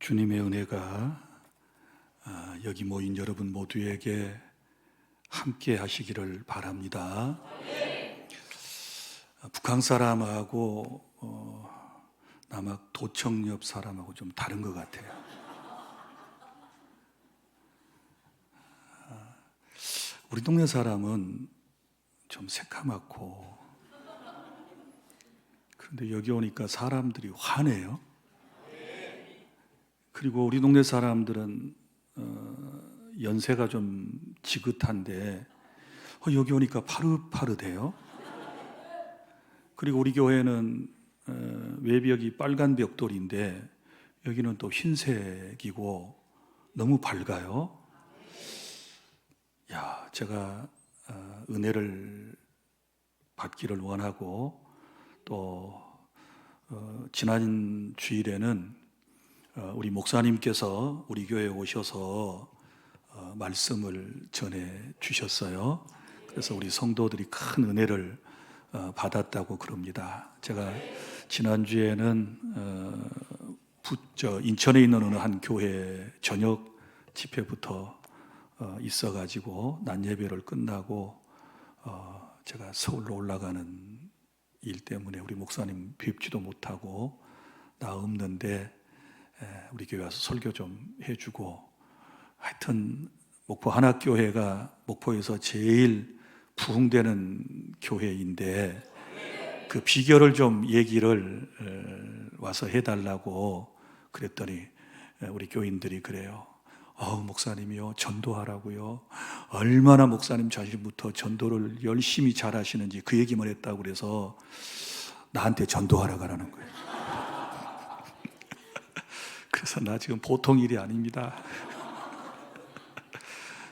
주님의 은혜가 여기 모인 여러분 모두에게 함께 하시기를 바랍니다. 북한 사람하고 남학 도청 옆 사람하고 좀 다른 것 같아요. 우리 동네 사람은 좀 새까맣고, 그런데 여기 오니까 사람들이 환해요. 그리고 우리 동네 사람들은 연세가 좀 지긋한데 여기 오니까 파릇파릇해요. 그리고 우리 교회는 외벽이 빨간 벽돌인데 여기는 또 흰색이고 너무 밝아요. 제가 은혜를 받기를 원하고, 또 지난 주일에는 우리 목사님께서 우리 교회에 오셔서 말씀을 전해 주셨어요. 그래서 우리 성도들이 큰 은혜를 받았다고 그럽니다. 제가 지난주에는 인천에 있는 어느 한 교회 저녁 집회부터 있어가지고 낮 예배를 끝나고 제가 서울로 올라가는 일 때문에 우리 목사님 뵙지도 못하고 나 없는데 우리 교회 와서 설교 좀 해주고, 하여튼 목포 한학교회가 목포에서 제일 부흥되는 교회인데 그 비결을 좀 얘기를 와서 해달라고 그랬더니 우리 교인들이 그래요. 목사님이요, 전도하라고요. 얼마나 목사님 자신부터 전도를 열심히 잘하시는지 그 얘기만 했다고 그래서 나한테 전도하라 가라는 거예요. 그래서 나 지금 보통 일이 아닙니다.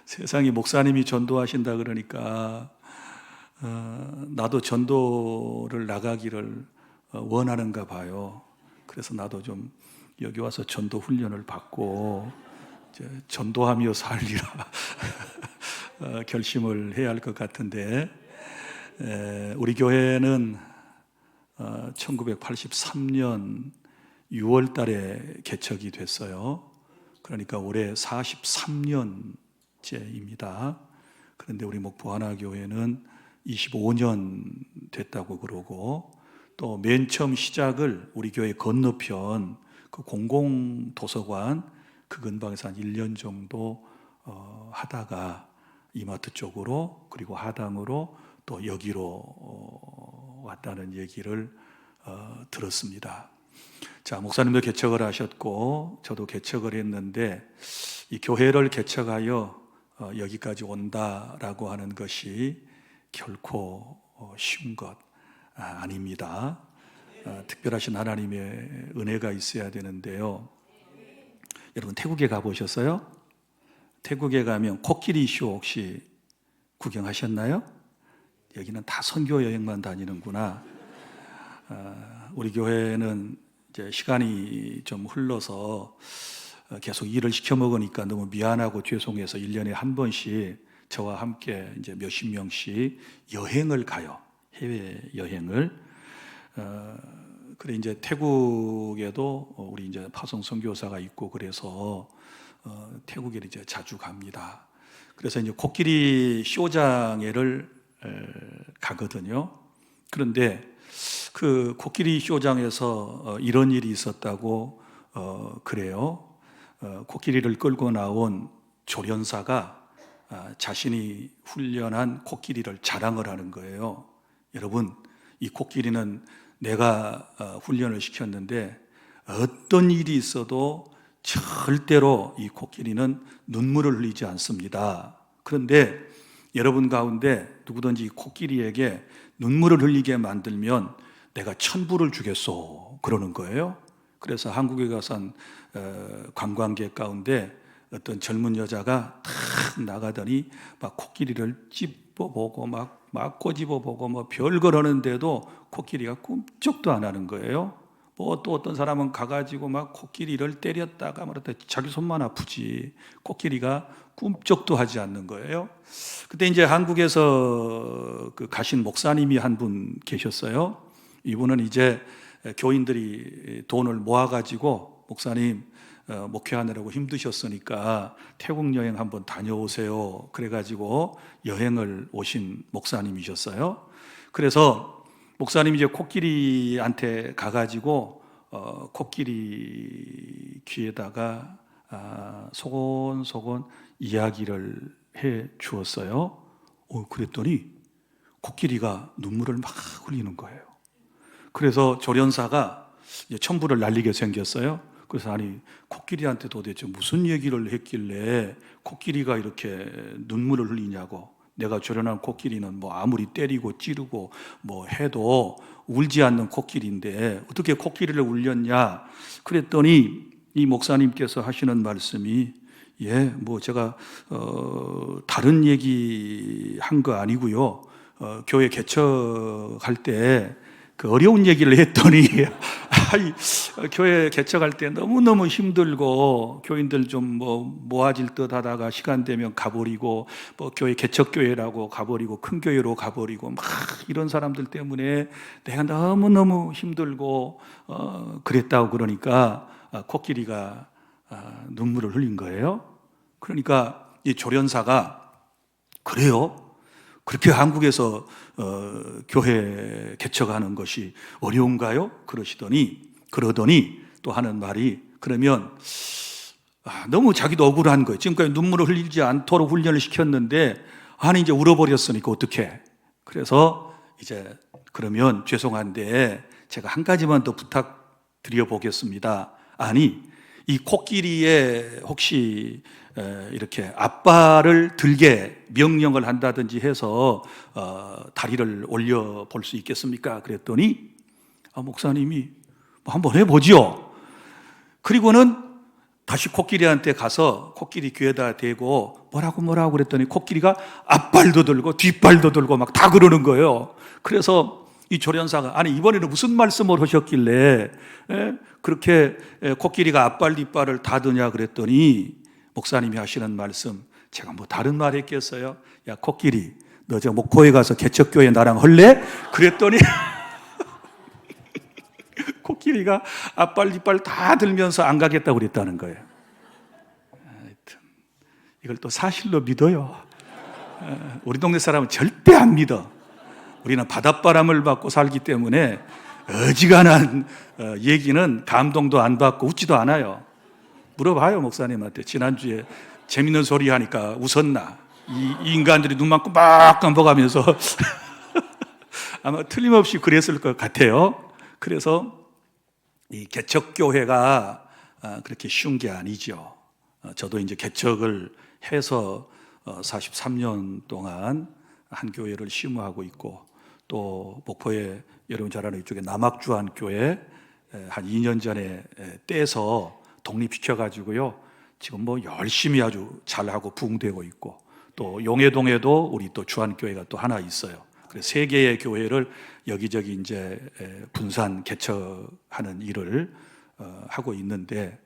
세상에 목사님이 전도하신다 그러니까 나도 전도를 나가기를 원하는가 봐요. 그래서 나도 좀 여기 와서 전도 훈련을 받고 전도하며 살리라 결심을 해야 할 것 같은데, 우리 교회는 1983년 6월 달에 개척이 됐어요. 그러니까 올해 43년째입니다. 그런데 우리 목포 하나교회는 25년 됐다고 그러고, 또 맨 처음 시작을 우리 교회 건너편 그 공공도서관 그 근방에서 한 1년 정도 하다가 이마트 쪽으로, 그리고 하당으로 또 여기로 왔다는 얘기를 들었습니다. 자, 목사님도 개척을 하셨고 저도 개척을 했는데, 이 교회를 개척하여 여기까지 온다라고 하는 것이 결코 쉬운 것 아닙니다. 특별하신 하나님의 은혜가 있어야 되는데요. 여러분 태국에 가보셨어요? 태국에 가면 코끼리 쇼 혹시 구경하셨나요? 여기는 다 선교 여행만 다니는구나. 우리 교회는 이제 시간이 좀 흘러서 계속 일을 시켜 먹으니까 너무 미안하고 죄송해서 1년에 한 번씩 저와 함께 이제 몇십 명씩 여행을 가요. 해외 여행을. 그래 이제 태국에도 우리 이제 파송 선교사가 있고 그래서 태국에 이제 자주 갑니다. 그래서 이제 코끼리 쇼장에를 가거든요. 그런데 그 코끼리 쇼장에서 이런 일이 있었다고 그래요. 코끼리를 끌고 나온 조련사가 자신이 훈련한 코끼리를 자랑을 하는 거예요. 여러분, 이 코끼리는 내가 훈련을 시켰는데 어떤 일이 있어도 절대로 이 코끼리는 눈물을 흘리지 않습니다. 그런데 여러분 가운데 누구든지 코끼리에게 눈물을 흘리게 만들면 내가 천불을 주겠소 그러는 거예요. 그래서 한국에 가서 관광객 가운데 어떤 젊은 여자가 탁 나가더니 막 코끼리를 찝어보고 막 꼬집어보고 뭐 별걸 하는데도 코끼리가 꿈쩍도 안 하는 거예요. 뭐 또 어떤 사람은 가가지고 막 코끼리를 때렸다가 말았다 자기 손만 아프지 코끼리가 꿈쩍도 하지 않는 거예요. 그때 이제 한국에서 그 가신 목사님이 한 분 계셨어요. 이분은 이제 교인들이 돈을 모아가지고 목사님 목회하느라고 힘드셨으니까 태국 여행 한번 다녀오세요. 그래가지고 여행을 오신 목사님이셨어요. 그래서 목사님이 이제 코끼리한테 가가지고 코끼리 귀에다가 소곤소곤 이야기를 해 주었어요. 그랬더니 코끼리가 눈물을 막 흘리는 거예요. 그래서 조련사가 이제 천불을 날리게 생겼어요. 그래서 아니 코끼리한테 도대체 무슨 얘기를 했길래 코끼리가 이렇게 눈물을 흘리냐고. 내가 조련한 코끼리는 뭐 아무리 때리고 찌르고 뭐 해도 울지 않는 코끼리인데 어떻게 코끼리를 울렸냐. 그랬더니 이 목사님께서 하시는 말씀이 뭐 제가 다른 얘기 한 거 아니고요. 교회 개척할 때 그 어려운 얘기를 했더니 교회 개척할 때 너무너무 힘들고 교인들 좀 모아질 듯 하다가 시간 되면 가버리고 교회 개척교회라고 가버리고 큰 교회로 가버리고 막 이런 사람들 때문에 내가 너무너무 힘들고 그랬다고. 그러니까 코끼리가 눈물을 흘린 거예요. 그러니까 이 조련사가 그래요? 그렇게 한국에서 교회 개척하는 것이 어려운가요? 그러더니 또 하는 말이 그러면 너무 자기도 억울한 거예요. 지금까지 눈물을 흘리지 않도록 훈련을 시켰는데 아니 이제 울어버렸으니까 어떡해. 그래서 이제 그러면 죄송한데 제가 한 가지만 더 부탁드려 보겠습니다. 아니 이 코끼리에 혹시 이렇게 앞발을 들게 명령을 한다든지 해서 다리를 올려 볼 수 있겠습니까? 그랬더니 목사님이 한번 해보죠. 그리고는 다시 코끼리한테 가서 코끼리 귀에다 대고 뭐라고 그랬더니 코끼리가 앞발도 들고 뒷발도 들고 막 다 그러는 거예요. 그래서 이 조련사가 아니 이번에는 무슨 말씀을 하셨길래 그렇게 코끼리가 앞발 뒷발을 다 드냐 그랬더니 목사님이 하시는 말씀, 제가 뭐 다른 말 했겠어요? 야 코끼리 너 저 목포에 가서 개척교회 나랑 할래? 그랬더니 코끼리가 앞발 뒷발 다 들면서 안 가겠다고 그랬다는 거예요. 하여튼 이걸 또 사실로 믿어요. 우리 동네 사람은 절대 안 믿어. 우리는 바닷바람을 받고 살기 때문에 어지간한 얘기는 감동도 안 받고 웃지도 않아요. 물어봐요 목사님한테. 지난주에 재밌는 소리 하니까 웃었나? 이 인간들이 눈만 깜빡깜빡하면서 아마 틀림없이 그랬을 것 같아요. 그래서 이 개척교회가 그렇게 쉬운 게 아니죠. 저도 이제 개척을 해서 43년 동안 한 교회를 심우하고 있고 또 목포에 여러분 잘 아는 이쪽에 남학주한교회 한 2년 전에 떼서 독립시켜가지고요. 지금 뭐 열심히 아주 잘하고 부흥되고 있고 또 용해동에도 우리 또 주한교회가 또 하나 있어요. 그래서 세 개의 교회를 여기저기 이제 분산 개척하는 일을 하고 있는데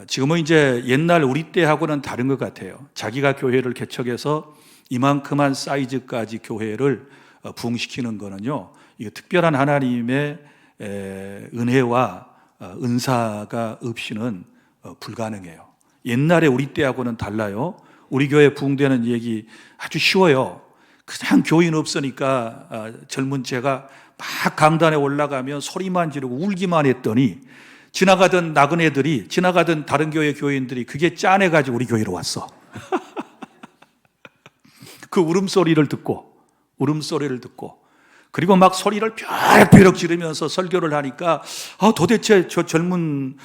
지금은 이제 옛날 우리 때하고는 다른 것 같아요. 자기가 교회를 개척해서 이만큼한 사이즈까지 교회를 부흥시키는 거는요. 이거 특별한 하나님의 은혜와 은사가 없이는 불가능해요. 옛날에 우리 때하고는 달라요. 우리 교회 부흥되는 얘기 아주 쉬워요. 그냥 교인 없으니까 젊은 제가 막 강단에 올라가면 소리만 지르고 울기만 했더니 지나가던 나그네들이 지나가던 다른 교회 교인들이 그게 짠해가지고 우리 교회로 왔어. 그 울음소리를 듣고 그리고 막 소리를 벼럭벼럭 지르면서 설교를 하니까 도대체 저 젊은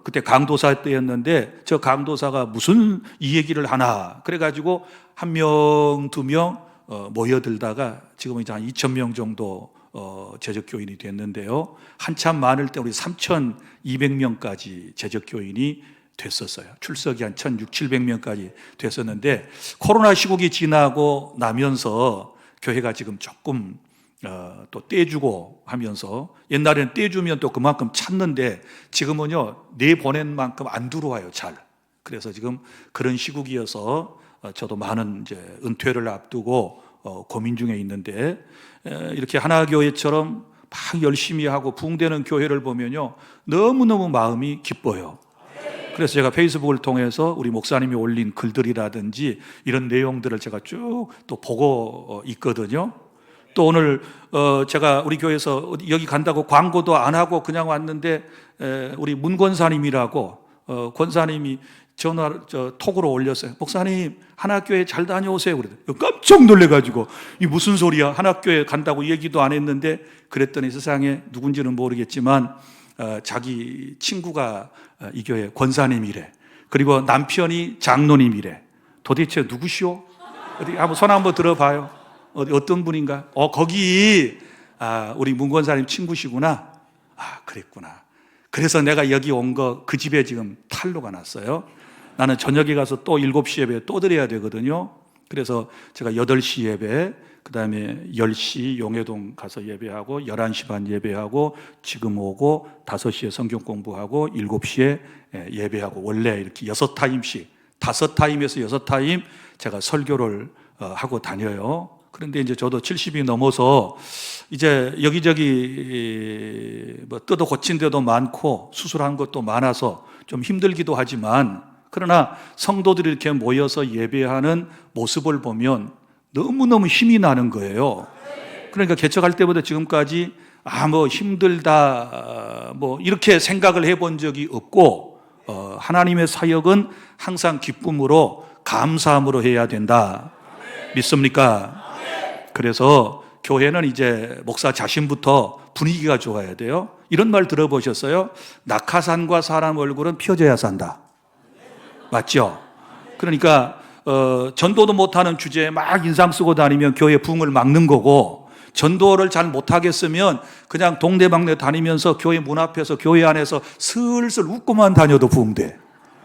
그때 강도사 때였는데 저 강도사가 무슨 이 얘기를 하나 그래가지고 한 명, 두 명 모여들다가 지금은 이제 한 2,000명 정도 제적교인이 됐는데요. 한참 많을 때 우리 3,200명까지 제적교인이 됐었어요. 출석이 한 1,600~700명까지 됐었는데 코로나 시국이 지나고 나면서 교회가 지금 조금 또 떼주고 하면서 옛날에는 떼주면 또 그만큼 찾는데 지금은요 내보낸 만큼 안 들어와요 잘. 그래서 지금 그런 시국이어서 저도 많은 이제 은퇴를 앞두고 고민 중에 있는데 이렇게 하나교회처럼 막 열심히 하고 부흥되는 교회를 보면요 너무너무 마음이 기뻐요. 그래서 제가 페이스북을 통해서 우리 목사님이 올린 글들이라든지 이런 내용들을 제가 쭉 또 보고 있거든요. 또 오늘 제가 우리 교회에서 여기 간다고 광고도 안 하고 그냥 왔는데 우리 문 권사님이라고 권사님이 톡으로 올렸어요. 목사님 한학교에 잘 다녀오세요. 그래서 깜짝 놀래가지고 이 무슨 소리야? 한학교에 간다고 얘기도 안 했는데 그랬더니 세상에 누군지는 모르겠지만 자기 친구가 이 교회 권사님이래. 그리고 남편이 장로님이래. 도대체 누구시오? 어디 한번 손 한번 들어봐요. 어떤 분인가? 거기 우리 문 권사님 친구시구나. 그랬구나. 그래서 내가 여기 온 거 그 집에 지금 탈로가 났어요. 나는 저녁에 가서 또 7시 예배 또 드려야 되거든요. 그래서 제가 8시 예배, 그 다음에 10시 용해동 가서 예배하고 11시 반 예배하고 지금 오고 5시에 성경 공부하고 7시에 예배하고 원래 이렇게 6타임씩 5타임에서 6타임 제가 설교를 하고 다녀요. 그런데 이제 저도 70이 넘어서 이제 여기저기 뭐 뜯어 고친 데도 많고 수술한 것도 많아서 좀 힘들기도 하지만 그러나 성도들이 이렇게 모여서 예배하는 모습을 보면 너무너무 힘이 나는 거예요. 그러니까 개척할 때부터 지금까지 뭐 힘들다 뭐 이렇게 생각을 해본 적이 없고 하나님의 사역은 항상 기쁨으로 감사함으로 해야 된다. 믿습니까? 그래서 교회는 이제 목사 자신부터 분위기가 좋아야 돼요. 이런 말 들어보셨어요? 낙하산과 사람 얼굴은 펴져야 산다. 맞죠? 그러니까 전도도 못하는 주제에 막 인상 쓰고 다니면 교회 부흥을 막는 거고, 전도를 잘 못하겠으면 그냥 동네방네 다니면서 교회 문 앞에서 교회 안에서 슬슬 웃고만 다녀도 부흥돼.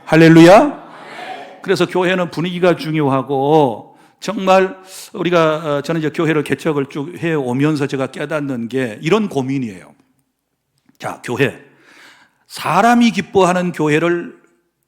할렐루야. 그래서 교회는 분위기가 중요하고, 정말 우리가 저는 이제 교회를 개척을 쭉 해오면서 제가 깨닫는 게 이런 고민이에요. 자, 교회 사람이 기뻐하는 교회를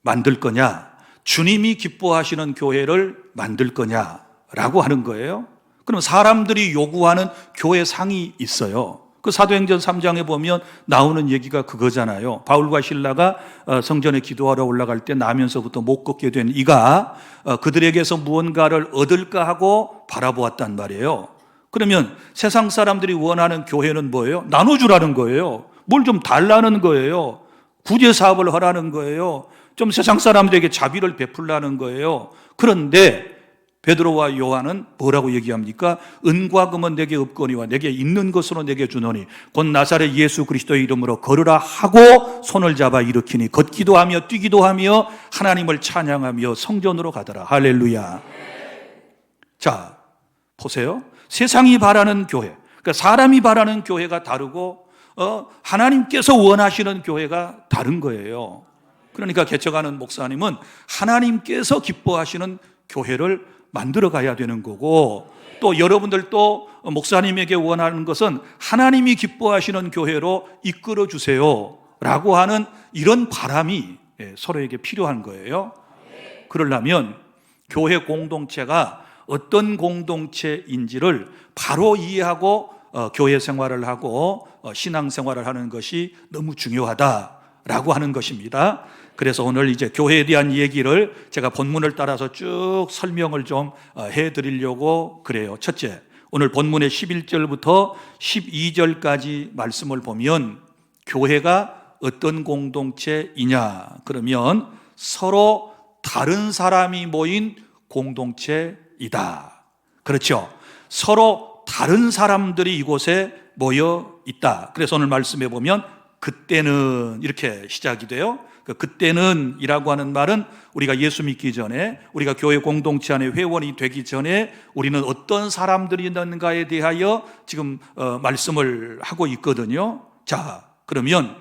만들 거냐, 주님이 기뻐하시는 교회를 만들 거냐라고 하는 거예요. 그럼 사람들이 요구하는 교회 상이 있어요. 그 사도행전 3장에 보면 나오는 얘기가 그거잖아요. 바울과 실라가 성전에 기도하러 올라갈 때 나면서부터 못 걷게 된 이가 그들에게서 무언가를 얻을까 하고 바라보았단 말이에요. 그러면 세상 사람들이 원하는 교회는 뭐예요? 나눠주라는 거예요. 뭘 좀 달라는 거예요. 구제 사업을 하라는 거예요. 좀 세상 사람들에게 자비를 베풀라는 거예요. 그런데 베드로와 요한은 뭐라고 얘기합니까? 은과 금은 내게 없거니와 내게 있는 것으로 내게 주노니 곧 나사렛 예수 그리스도의 이름으로 걸으라 하고 손을 잡아 일으키니 걷기도 하며 뛰기도 하며 하나님을 찬양하며 성전으로 가더라. 할렐루야. 자, 보세요. 세상이 바라는 교회, 그러니까 사람이 바라는 교회가 다르고 하나님께서 원하시는 교회가 다른 거예요. 그러니까 개척하는 목사님은 하나님께서 기뻐하시는 교회를 만들어 가야 되는 거고, 또 여러분들도 목사님에게 원하는 것은 하나님이 기뻐하시는 교회로 이끌어 주세요 라고 하는 이런 바람이 서로에게 필요한 거예요. 그러려면 교회 공동체가 어떤 공동체인지를 바로 이해하고 교회 생활을 하고 신앙 생활을 하는 것이 너무 중요하다라고 하는 것입니다. 그래서 오늘 이제 교회에 대한 얘기를 제가 본문을 따라서 쭉 설명을 좀 해드리려고 그래요. 첫째, 오늘 본문의 11절부터 12절까지 말씀을 보면 교회가 어떤 공동체이냐? 그러면 서로 다른 사람이 모인 공동체이다. 그렇죠? 서로 다른 사람들이 이곳에 모여 있다. 그래서 오늘 말씀해 보면 그때는 이렇게 시작이 돼요. 그때는 이라고 하는 말은 우리가 예수 믿기 전에, 우리가 교회 공동체 안에 회원이 되기 전에 우리는 어떤 사람들이 있는가에 대하여 지금 말씀을 하고 있거든요. 자, 그러면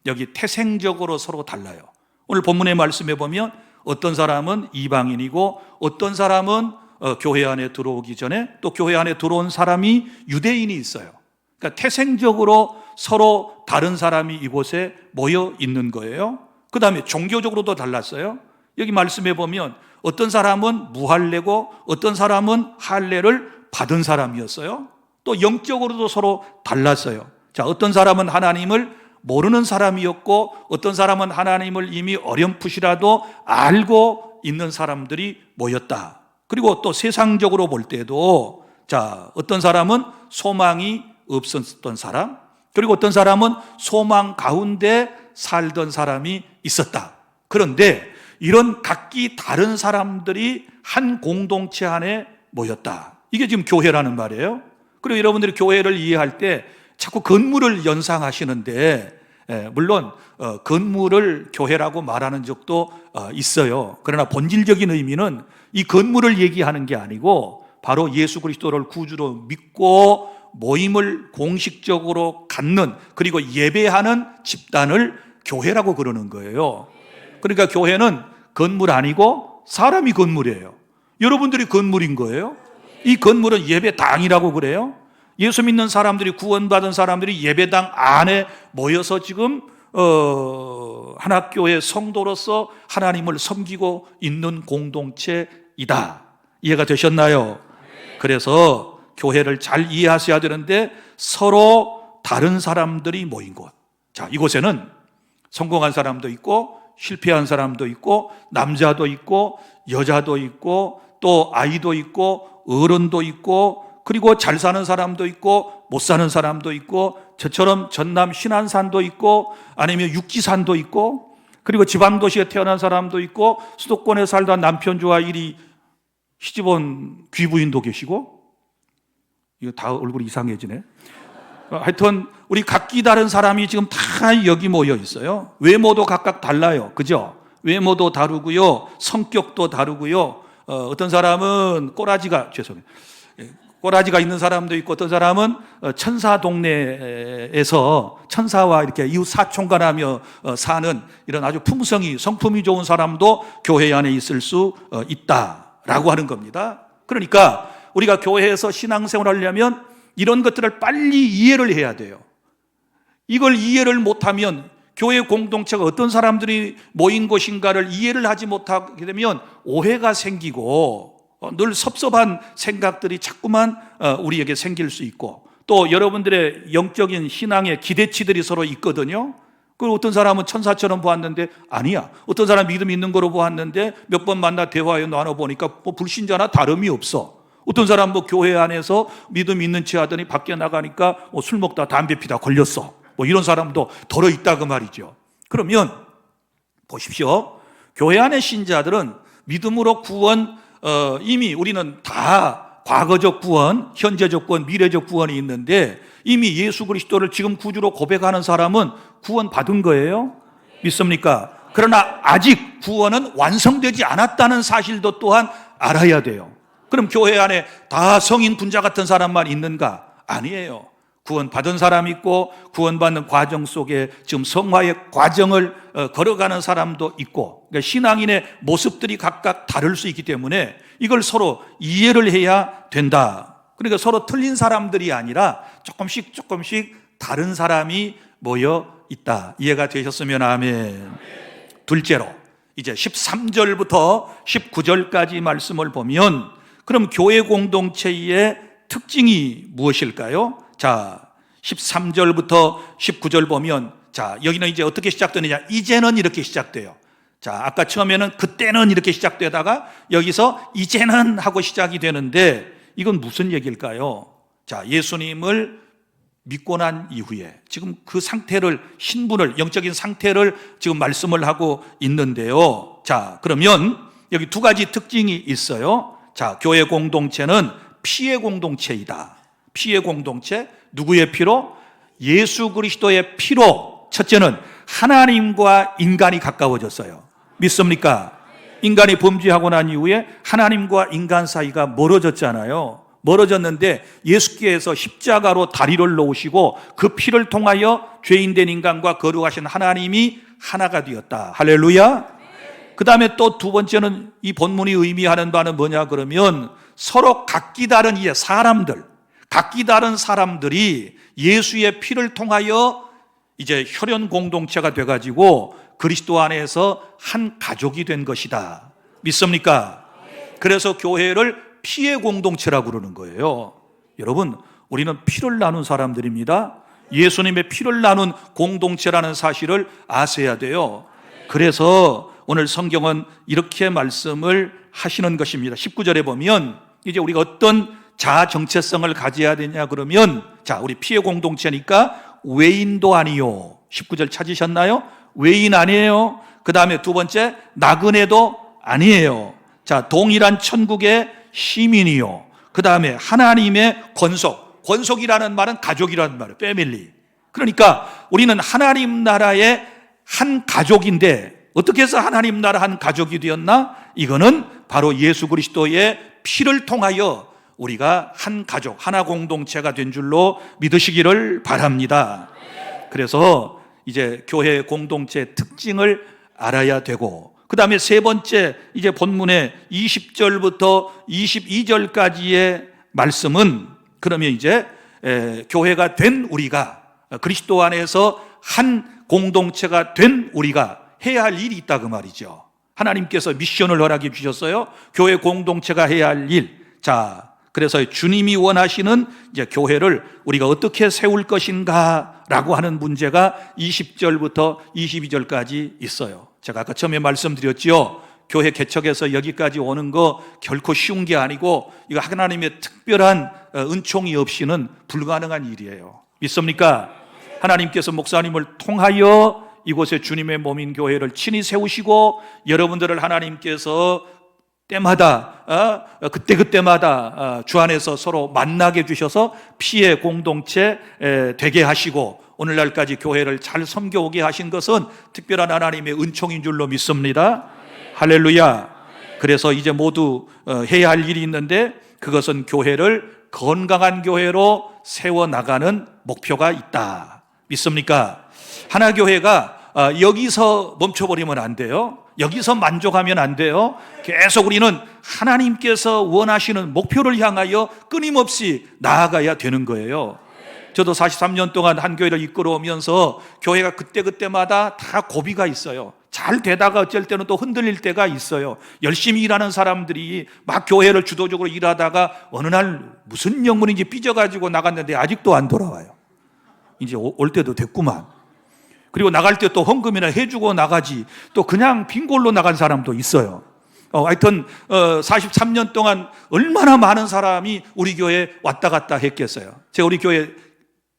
여기 태생적으로 서로 달라요. 오늘 본문의 말씀에 보면 어떤 사람은 이방인이고 어떤 사람은 교회 안에 들어오기 전에 또 교회 안에 들어온 사람이 유대인이 있어요. 그러니까 태생적으로 서로 다른 사람이 이곳에 모여 있는 거예요. 그 다음에 종교적으로도 달랐어요. 여기 말씀해 보면 어떤 사람은 무할례고 어떤 사람은 할례를 받은 사람이었어요. 또 영적으로도 서로 달랐어요. 자, 어떤 사람은 하나님을 모르는 사람이었고 어떤 사람은 하나님을 이미 어렴풋이라도 알고 있는 사람들이 모였다. 그리고 또 세상적으로 볼 때도 어떤 사람은 소망이 없었던 사람, 그리고 어떤 사람은 소망 가운데 살던 사람이 있었다. 그런데 이런 각기 다른 사람들이 한 공동체 안에 모였다. 이게 지금 교회라는 말이에요. 그리고 여러분들이 교회를 이해할 때 자꾸 건물을 연상하시는데, 물론 건물을 교회라고 말하는 적도 있어요. 그러나 본질적인 의미는 이 건물을 얘기하는 게 아니고 바로 예수 그리스도를 구주로 믿고 모임을 공식적으로 갖는, 그리고 예배하는 집단을 교회라고 그러는 거예요. 그러니까 교회는 건물 아니고 사람이 건물이에요. 여러분들이 건물인 거예요. 이 건물은 예배당이라고 그래요. 예수 믿는 사람들이, 구원받은 사람들이 예배당 안에 모여서 지금 한학교의 성도로서 하나님을 섬기고 있는 공동체이다. 이해가 되셨나요? 그래서 교회를 잘 이해하셔야 되는데 서로 다른 사람들이 모인 곳. 이곳에는 성공한 사람도 있고 실패한 사람도 있고 남자도 있고 여자도 있고 또 아이도 있고 어른도 있고, 그리고 잘 사는 사람도 있고 못 사는 사람도 있고, 저처럼 전남 신안산도 있고 아니면 육지산도 있고, 그리고 지방도시에 태어난 사람도 있고 수도권에 살다 남편 좋아 이리 시집온 귀부인도 계시고, 이거 다 얼굴이 이상해지네. 하여튼 우리 각기 다른 사람이 지금 다 여기 모여 있어요. 외모도 각각 달라요. 그죠? 외모도 다르고요, 성격도 다르고요. 어떤 사람은 꼬라지가 있는 사람도 있고, 어떤 사람은 천사 동네에서 천사와 이렇게 이웃 사촌간하며 사는 이런 아주 성품이 좋은 사람도 교회 안에 있을 수 있다라고 하는 겁니다. 그러니까 우리가 교회에서 신앙생활을 하려면 이런 것들을 빨리 이해를 해야 돼요. 이걸 이해를 못하면, 교회 공동체가 어떤 사람들이 모인 곳인가를 이해를 하지 못하게 되면 오해가 생기고 늘 섭섭한 생각들이 자꾸만 우리에게 생길 수 있고, 또 여러분들의 영적인 신앙의 기대치들이 서로 있거든요. 그리고 어떤 사람은 천사처럼 보았는데 아니야. 어떤 사람 믿음 있는 거로 보았는데 몇 번 만나 대화에 나눠보니까 불신자나 다름이 없어. 어떤 사람 교회 안에서 믿음 있는 체 하더니 밖에 나가니까 술 먹다 담배 피다 걸렸어. 이런 사람도 덜어 있다 그 말이죠. 그러면 보십시오. 교회 안의 신자들은 믿음으로 구원, 이미 우리는 다 과거적 구원, 현재적 구원, 미래적 구원이 있는데, 이미 예수 그리스도를 지금 구주로 고백하는 사람은 구원 받은 거예요. 믿습니까? 그러나 아직 구원은 완성되지 않았다는 사실도 또한 알아야 돼요. 그럼 교회 안에 다 성인 분자 같은 사람만 있는가? 아니에요. 구원받은 사람이 있고 구원받는 과정 속에 지금 성화의 과정을 걸어가는 사람도 있고, 그러니까 신앙인의 모습들이 각각 다를 수 있기 때문에 이걸 서로 이해를 해야 된다. 그러니까 서로 틀린 사람들이 아니라 조금씩 다른 사람이 모여 있다. 이해가 되셨으면 아멘. 둘째로 이제 13절부터 19절까지 말씀을 보면, 그럼 교회 공동체의 특징이 무엇일까요? 13절부터 19절 보면, 여기는 이제 어떻게 시작되느냐? 이제는 이렇게 시작돼요. 아까 처음에는 그때는 이렇게 시작되다가 여기서 이제는 하고 시작이 되는데, 이건 무슨 얘기일까요? 예수님을 믿고 난 이후에 지금 그 상태를, 신분을, 영적인 상태를 지금 말씀을 하고 있는데요. 그러면 여기 두 가지 특징이 있어요. 교회 공동체는 피의 공동체이다. 피의 공동체, 누구의 피로? 예수 그리스도의 피로. 첫째는 하나님과 인간이 가까워졌어요. 믿습니까? 인간이 범죄하고 난 이후에 하나님과 인간 사이가 멀어졌잖아요. 멀어졌는데 예수께서 십자가로 다리를 놓으시고 그 피를 통하여 죄인된 인간과 거룩하신 하나님이 하나가 되었다. 할렐루야. 그 다음에 또 두 번째는, 이 본문이 의미하는 바는 뭐냐 그러면, 서로 각기 다른 각기 다른 사람들이 예수의 피를 통하여 이제 혈연 공동체가 돼가지고 그리스도 안에서 한 가족이 된 것이다. 믿습니까? 그래서 교회를 피의 공동체라고 그러는 거예요. 여러분, 우리는 피를 나눈 사람들입니다. 예수님의 피를 나눈 공동체라는 사실을 아셔야 돼요. 그래서 오늘 성경은 이렇게 말씀을 하시는 것입니다. 19절에 보면 이제 우리가 어떤 자아 정체성을 가져야 되냐 그러면, 자, 우리 피의 공동체니까 외인도 아니요. 19절 찾으셨나요? 외인 아니에요. 그 다음에 두 번째, 나그네도 아니에요. 자, 동일한 천국의 시민이요. 그 다음에 하나님의 권속. 권속이라는 말은 가족이라는 말이에요. 패밀리. 그러니까 우리는 하나님 나라의 한 가족인데, 어떻게 해서 하나님 나라 한 가족이 되었나? 이거는 바로 예수 그리스도의 피를 통하여 우리가 한 가족, 하나 공동체가 된 줄로 믿으시기를 바랍니다. 그래서 이제 교회 공동체의 특징을 알아야 되고, 그 다음에 세 번째, 이제 본문의 20절부터 22절까지의 말씀은, 그러면 이제 교회가 된 우리가, 그리스도 안에서 한 공동체가 된 우리가 해야 할 일이 있다 그 말이죠. 하나님께서 미션을 허락해 주셨어요. 교회 공동체가 해야 할 일. 자, 그래서 주님이 원하시는 이제 교회를 우리가 어떻게 세울 것인가라고 하는 문제가 20절부터 22절까지 있어요. 제가 아까 처음에 말씀드렸죠. 교회 개척에서 여기까지 오는 거 결코 쉬운 게 아니고, 이거 하나님의 특별한 은총이 없이는 불가능한 일이에요. 믿습니까? 하나님께서 목사님을 통하여 이곳에 주님의 몸인 교회를 친히 세우시고, 여러분들을 하나님께서 때마다 그때마다 주 안에서 서로 만나게 해주셔서 피의 공동체 되게 하시고, 오늘날까지 교회를 잘 섬겨오게 하신 것은 특별한 하나님의 은총인 줄로 믿습니다. 할렐루야. 그래서 이제 모두 해야 할 일이 있는데, 그것은 교회를 건강한 교회로 세워나가는 목표가 있다. 믿습니까? 하나교회가 여기서 멈춰버리면 안 돼요. 여기서 만족하면 안 돼요. 계속 우리는 하나님께서 원하시는 목표를 향하여 끊임없이 나아가야 되는 거예요. 저도 43년 동안 한 교회를 이끌어오면서 교회가 그때마다 다 고비가 있어요. 잘 되다가 어쩔 때는 또 흔들릴 때가 있어요. 열심히 일하는 사람들이 막 교회를 주도적으로 일하다가 어느 날 무슨 영문인지 삐져가지고 나갔는데 아직도 안 돌아와요. 이제 올 때도 됐구만. 그리고 나갈 때 또 헌금이나 해주고 나가지, 또 그냥 빈골로 나간 사람도 있어요. 하여튼 43년 동안 얼마나 많은 사람이 우리 교회에 왔다 갔다 했겠어요. 제가 우리 교회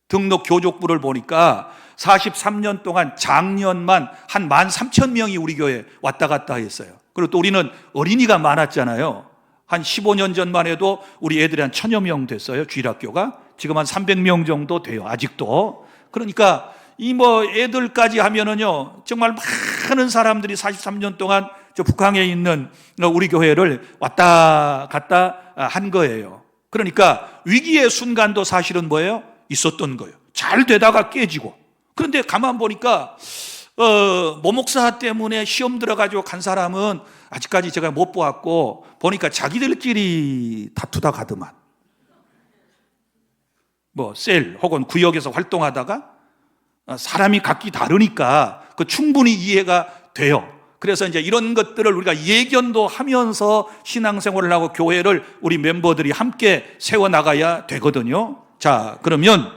등록 교족부를 보니까 43년 동안 작년만 한 13,000명이 우리 교회에 왔다 갔다 했어요. 그리고 또 우리는 어린이가 많았잖아요. 한 15년 전만 해도 우리 애들이 한 1,000여 명 됐어요. 주일학교가. 지금 한 300명 정도 돼요. 아직도. 그러니까 이 애들까지 하면은요, 정말 많은 사람들이 43년 동안 저 북한에 있는 우리 교회를 왔다 갔다 한 거예요. 그러니까 위기의 순간도 사실은 뭐예요? 있었던 거예요. 잘 되다가 깨지고. 그런데 가만 보니까 모목사 때문에 시험 들어가지고 간 사람은 아직까지 제가 못 보았고, 보니까 자기들끼리 다투다 가더만. 셀 혹은 구역에서 활동하다가 사람이 각기 다르니까 그 충분히 이해가 돼요. 그래서 이제 이런 것들을 우리가 예견도 하면서 신앙생활을 하고 교회를 우리 멤버들이 함께 세워나가야 되거든요. 자, 그러면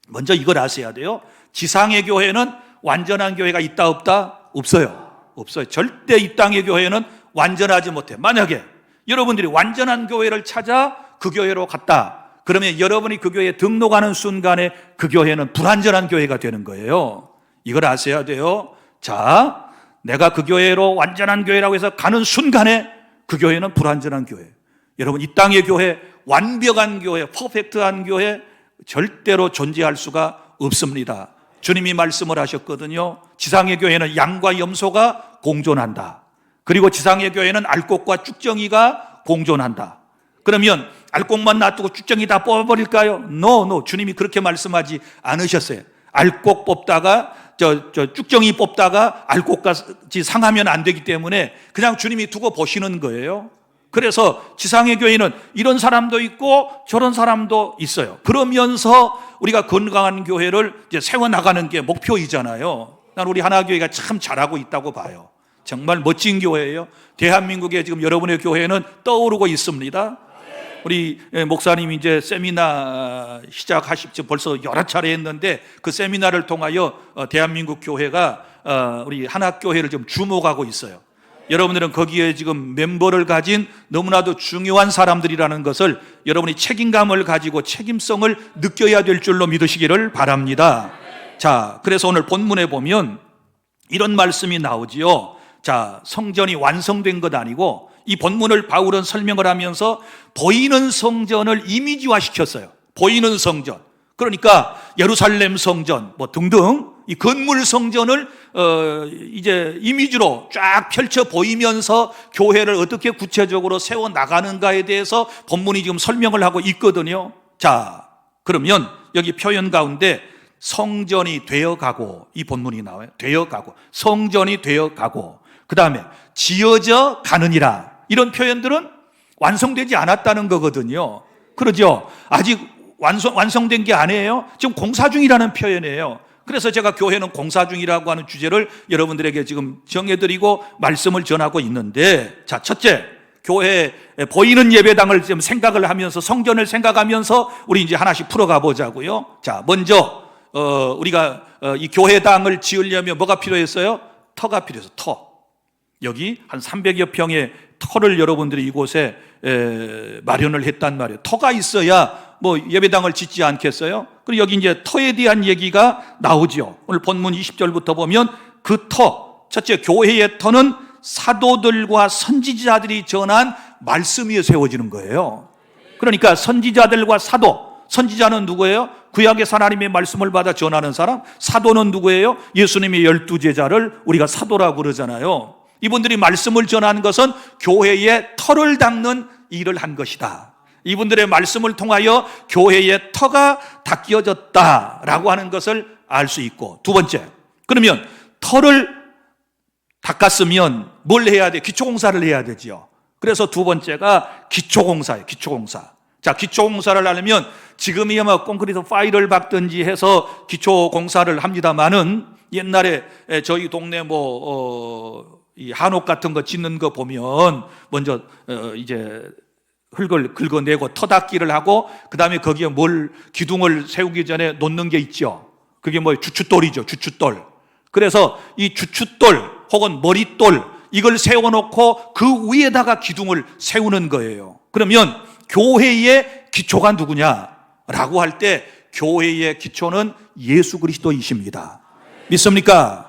먼저 이걸 아셔야 돼요. 지상의 교회는 완전한 교회가 있다 없다? 없어요. 없어요. 절대 이 땅의 교회는 완전하지 못해. 만약에 여러분들이 완전한 교회를 찾아 그 교회로 갔다, 그러면 여러분이 그 교회에 등록하는 순간에 그 교회는 불완전한 교회가 되는 거예요. 이걸 아셔야 돼요. 자, 내가 그 교회로 완전한 교회라고 해서 가는 순간에 그 교회는 불완전한 교회. 여러분, 이 땅의 교회, 완벽한 교회, 퍼펙트한 교회 절대로 존재할 수가 없습니다. 주님이 말씀을 하셨거든요. 지상의 교회는 양과 염소가 공존한다. 그리고 지상의 교회는 알곡과 쭉정이가 공존한다. 그러면 알곡만 놔두고 쭉정이 다 뽑아버릴까요? No. 주님이 그렇게 말씀하지 않으셨어요. 알곡 뽑다가 쭉정이 뽑다가 알곡까지 상하면 안 되기 때문에 그냥 주님이 두고 보시는 거예요. 그래서 지상의 교회는 이런 사람도 있고 저런 사람도 있어요. 그러면서 우리가 건강한 교회를 이제 세워나가는 게 목표이잖아요. 난 우리 하나교회가 참 잘하고 있다고 봐요. 정말 멋진 교회예요. 대한민국에 지금 여러분의 교회는 떠오르고 있습니다. 우리 목사님이 이제 세미나 시작하십시오. 벌써 여러 차례 했는데 그 세미나를 통하여 대한민국 교회가 우리 한학교회를 좀 주목하고 있어요. 여러분들은 거기에 지금 멤버를 가진 너무나도 중요한 사람들이라는 것을 여러분이 책임감을 가지고 책임성을 느껴야 될 줄로 믿으시기를 바랍니다. 자, 그래서 오늘 본문에 보면 이런 말씀이 나오지요. 자, 성전이 완성된 것 아니고 이 본문을 바울은 설명을 하면서 보이는 성전을 이미지화 시켰어요. 보이는 성전. 그러니까 예루살렘 성전 뭐 등등 이 건물 성전을 이제 이미지로 쫙 펼쳐 보이면서 교회를 어떻게 구체적으로 세워 나가는가에 대해서 본문이 지금 설명을 하고 있거든요. 자, 그러면 여기 표현 가운데 성전이 되어가고 이 본문이 나와요. 되어가고 성전이 되어가고 그 다음에 지어져 가느니라 이런 표현들은 완성되지 않았다는 거거든요. 그러죠? 아직 완성된 게 아니에요. 지금 공사 중이라는 표현이에요. 그래서 제가 교회는 공사 중이라고 하는 주제를 여러분들에게 지금 정해드리고 말씀을 전하고 있는데, 자, 첫째, 교회 보이는 예배당을 지금 생각을 하면서 성전을 생각하면서 우리 이제 하나씩 풀어가 보자고요. 자, 먼저 우리가 이 교회당을 지으려면 뭐가 필요했어요? 터가 필요해서 터. 여기 한 300여 평의 터를 여러분들이 이곳에 마련을 했단 말이에요. 터가 있어야 뭐 예배당을 짓지 않겠어요? 그리고 여기 이제 터에 대한 얘기가 나오죠. 오늘 본문 20절부터 보면 그 터, 첫째 교회의 터는 사도들과 선지자들이 전한 말씀 위에 세워지는 거예요. 그러니까 선지자들과 사도, 선지자는 누구예요? 구약에서 하나님의 말씀을 받아 전하는 사람. 사도는 누구예요? 예수님의 12제자를 우리가 사도라고 그러잖아요. 이분들이 말씀을 전하는 것은 교회의 터를 닦는 일을 한 것이다. 이분들의 말씀을 통하여 교회의 터가 닦여졌다라고 하는 것을 알 수 있고, 두 번째, 그러면 터를 닦았으면 뭘 해야 돼? 기초공사를 해야 되죠. 그래서 두 번째가 기초공사예요. 기초공사. 자, 기초공사를 하려면 지금이야 뭐 콘크리트 파일을 박든지 해서 기초공사를 합니다만은 옛날에 저희 동네 이 한옥 같은 거 짓는 거 보면 먼저 이제 흙을 긁어내고 터닦기를 하고 그 다음에 거기에 기둥을 세우기 전에 놓는 게 있죠. 그게 주춧돌이죠. 주춧돌. 그래서 이 주춧돌 혹은 머릿돌 이걸 세워놓고 그 위에다가 기둥을 세우는 거예요. 그러면 교회의 기초가 누구냐라고 할 때 교회의 기초는 예수 그리스도이십니다. 믿습니까?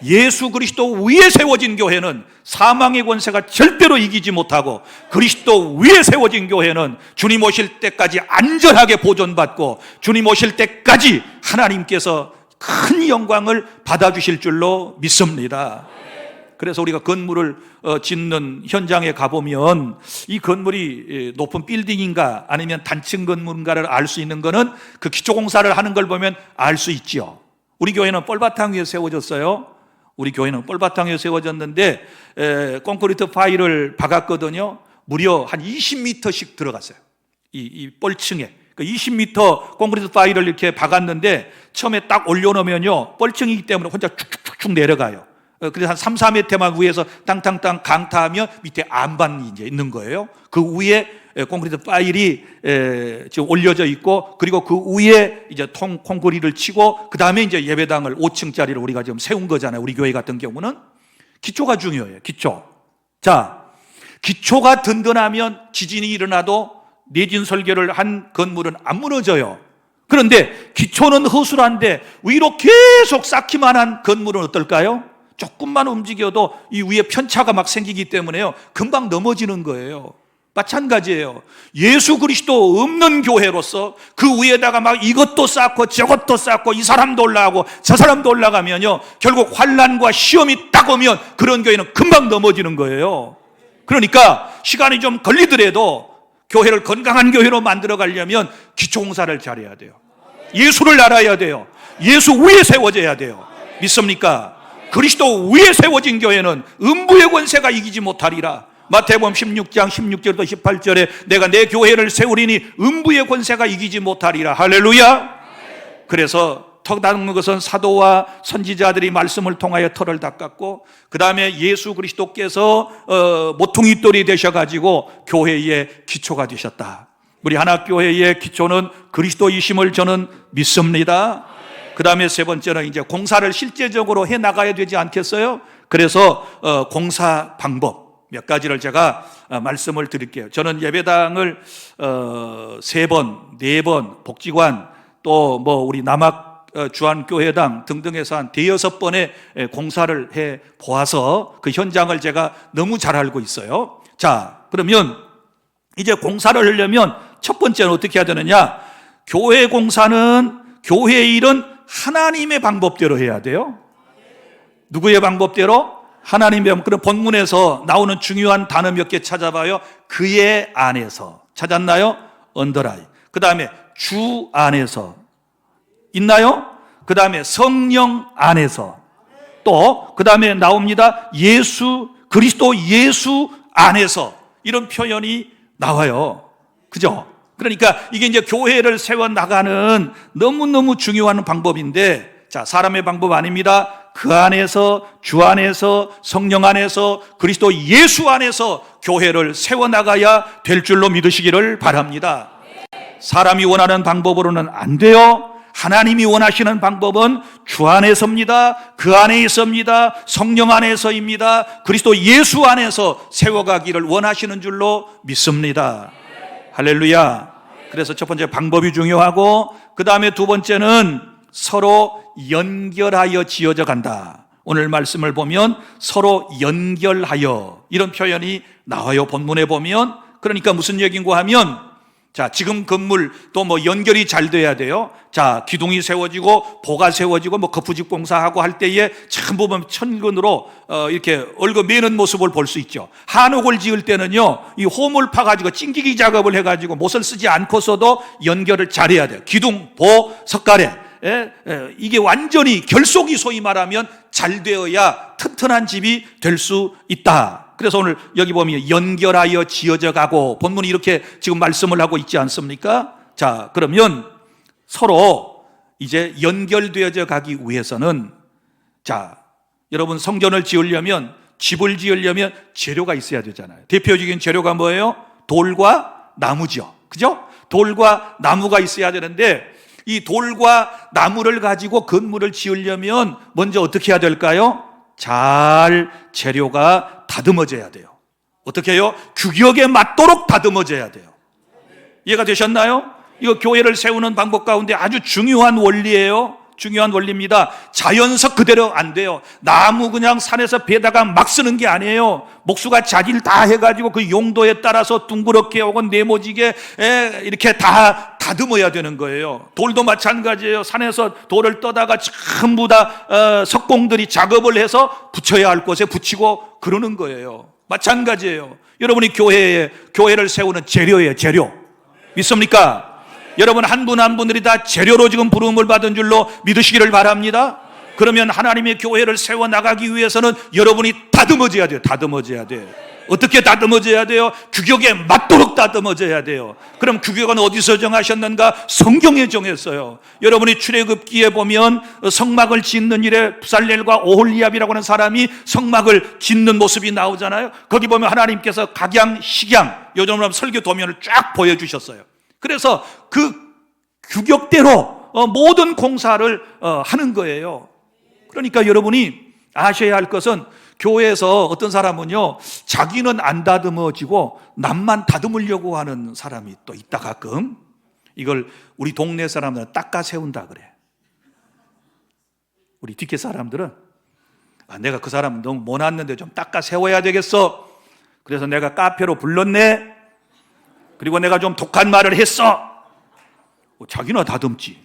예수 그리스도 위에 세워진 교회는 사망의 권세가 절대로 이기지 못하고, 그리스도 위에 세워진 교회는 주님 오실 때까지 안전하게 보존받고 주님 오실 때까지 하나님께서 큰 영광을 받아주실 줄로 믿습니다. 그래서 우리가 건물을 짓는 현장에 가보면 이 건물이 높은 빌딩인가 아니면 단층 건물인가를 알 수 있는 거는 그 기초공사를 하는 걸 보면 알 수 있죠. 우리 교회는 뻘바탕 위에 세워졌어요. 우리 교회는 뻘바탕 위에 세워졌는데 콘크리트 파일을 박았거든요. 무려 한 20m씩 들어갔어요. 이 뻘층에 20m 콘크리트 파일을 이렇게 박았는데 처음에 딱 올려놓으면요 뻘층이기 때문에 혼자 축축축 내려가요. 그래서 한 3, 4m만 위에서 땅땅땅 강타하면 밑에 안반이 이제 있는 거예요. 그 위에 콘크리트 파일이 지금 올려져 있고, 그리고 그 위에 이제 콘크리트를 치고, 그 다음에 이제 예배당을 5층짜리를 우리가 지금 세운 거잖아요. 우리 교회 같은 경우는 기초가 중요해요. 기초. 자, 기초가 든든하면 지진이 일어나도 내진 설계를 한 건물은 안 무너져요. 그런데 기초는 허술한데 위로 계속 쌓기만 한 건물은 어떨까요? 조금만 움직여도 이 위에 편차가 막 생기기 때문에요 금방 넘어지는 거예요. 마찬가지예요. 예수 그리스도 없는 교회로서 그 위에다가 막 이것도 쌓고 저것도 쌓고 이 사람도 올라가고 저 사람도 올라가면요 결국 환난과 시험이 딱 오면 그런 교회는 금방 넘어지는 거예요. 그러니까 시간이 좀 걸리더라도 교회를 건강한 교회로 만들어 가려면 기초공사를 잘해야 돼요. 예수를 알아야 돼요. 예수 위에 세워져야 돼요. 믿습니까? 그리스도 위에 세워진 교회는 음부의 권세가 이기지 못하리라. 마태복음 16장 16절부터 18절에 내가 내 교회를 세우리니 음부의 권세가 이기지 못하리라. 할렐루야. 그래서 터 닦는 것은 사도와 선지자들이 말씀을 통하여 터를 닦았고, 그 다음에 예수 그리스도께서 모퉁이돌이 되셔가지고 교회의 기초가 되셨다. 우리 하나교회의 기초는 그리스도이심을 저는 믿습니다. 그 다음에 세 번째는 이제 공사를 실제적으로 해 나가야 되지 않겠어요? 그래서 공사 방법 몇 가지를 제가 말씀을 드릴게요. 저는 예배당을 3번, 4번, 복지관 또 뭐 우리 남학 주한교회당 등등해서 한 5-6번의 공사를 해 보아서 그 현장을 제가 너무 잘 알고 있어요. 자, 그러면 이제 공사를 하려면 첫 번째는 어떻게 해야 되느냐? 교회 공사는, 교회 일은 하나님의 방법대로 해야 돼요. 누구의 방법대로? 하나님의 방법. 그럼 본문에서 나오는 중요한 단어 몇 개 찾아봐요. 그의 안에서. 찾았나요? 언더라인. 그 다음에 주 안에서. 있나요? 그 다음에 성령 안에서. 또 그 다음에 나옵니다. 예수, 그리스도 예수 안에서. 이런 표현이 나와요. 그죠? 그러니까 이게 이제 교회를 세워나가는 너무너무 중요한 방법인데, 자, 사람의 방법 아닙니다. 그 안에서, 주 안에서, 성령 안에서, 그리스도 예수 안에서 교회를 세워나가야 될 줄로 믿으시기를 바랍니다. 사람이 원하는 방법으로는 안 돼요. 하나님이 원하시는 방법은 주 안에서입니다. 그 안에 있습니다. 성령 안에서입니다. 그리스도 예수 안에서 세워가기를 원하시는 줄로 믿습니다. 할렐루야. 그래서 첫 번째 방법이 중요하고, 그 다음에 두 번째는 서로 연결하여 지어져 간다. 오늘 말씀을 보면 서로 연결하여, 이런 표현이 나와요. 본문에 보면. 그러니까 무슨 얘기인가 하면, 자, 지금 건물 또 뭐 연결이 잘 돼야 돼요. 자, 기둥이 세워지고 보가 세워지고 뭐 거푸집 공사하고 할 때에 참 보면 천근으로 이렇게 얼굴 매는 모습을 볼 수 있죠. 한옥을 지을 때는요, 이 홈을 파가지고 찡기기 작업을 해가지고 못을 쓰지 않고서도 연결을 잘해야 돼요. 기둥, 보, 석가래. 이게 완전히 결속이 소위 말하면 잘 되어야 튼튼한 집이 될 수 있다. 그래서 오늘 여기 보면 연결하여 지어져 가고, 본문이 이렇게 지금 말씀을 하고 있지 않습니까? 자, 그러면 서로 이제 연결되어져 가기 위해서는, 자, 여러분 성전을 지으려면, 집을 지으려면 재료가 있어야 되잖아요. 대표적인 재료가 뭐예요? 돌과 나무죠. 그죠? 돌과 나무가 있어야 되는데, 이 돌과 나무를 가지고 건물을 지으려면 먼저 어떻게 해야 될까요? 잘 재료가 다듬어져야 돼요. 어떻게 해요? 규격에 맞도록 다듬어져야 돼요. 이해가 되셨나요? 이거 교회를 세우는 방법 가운데 아주 중요한 원리예요. 중요한 원리입니다. 자연석 그대로 안 돼요. 나무 그냥 산에서 베다가 막 쓰는 게 아니에요. 목수가 자질 다 해가지고 그 용도에 따라서 둥그렇게 혹은 네모지게 이렇게 다 다듬어야 되는 거예요. 돌도 마찬가지예요. 산에서 돌을 떠다가 전부 다 석공들이 작업을 해서 붙여야 할 곳에 붙이고 그러는 거예요. 마찬가지예요. 여러분이 교회를 세우는 재료예요. 재료. 믿습니까? 여러분 한 분 한 분들이 다 재료로 지금 부름을 받은 줄로 믿으시기를 바랍니다. 그러면 하나님의 교회를 세워나가기 위해서는 여러분이 다듬어져야 돼요. 다듬어져야 돼요. 어떻게 다듬어져야 돼요? 규격에 맞도록 다듬어져야 돼요. 그럼 규격은 어디서 정하셨는가? 성경에 정했어요. 여러분이 출애굽기에 보면 성막을 짓는 일에 부살렐과 오홀리압이라고 하는 사람이 성막을 짓는 모습이 나오잖아요. 거기 보면 하나님께서 각양, 식양, 요즘으로 설교 도면을 쫙 보여주셨어요. 그래서 그 규격대로 모든 공사를 하는 거예요. 그러니까 여러분이 아셔야 할 것은, 교회에서 어떤 사람은요, 자기는 안 다듬어지고 남만 다듬으려고 하는 사람이 또 있다. 가끔 이걸 우리 동네 사람들은 닦아 세운다 그래. 우리 뒷계 사람들은 내가 그 사람 너무 못났는데 좀 닦아 세워야 되겠어. 그래서 내가 카페로 불렀네. 그리고 내가 좀 독한 말을 했어. 자기나 다듬지.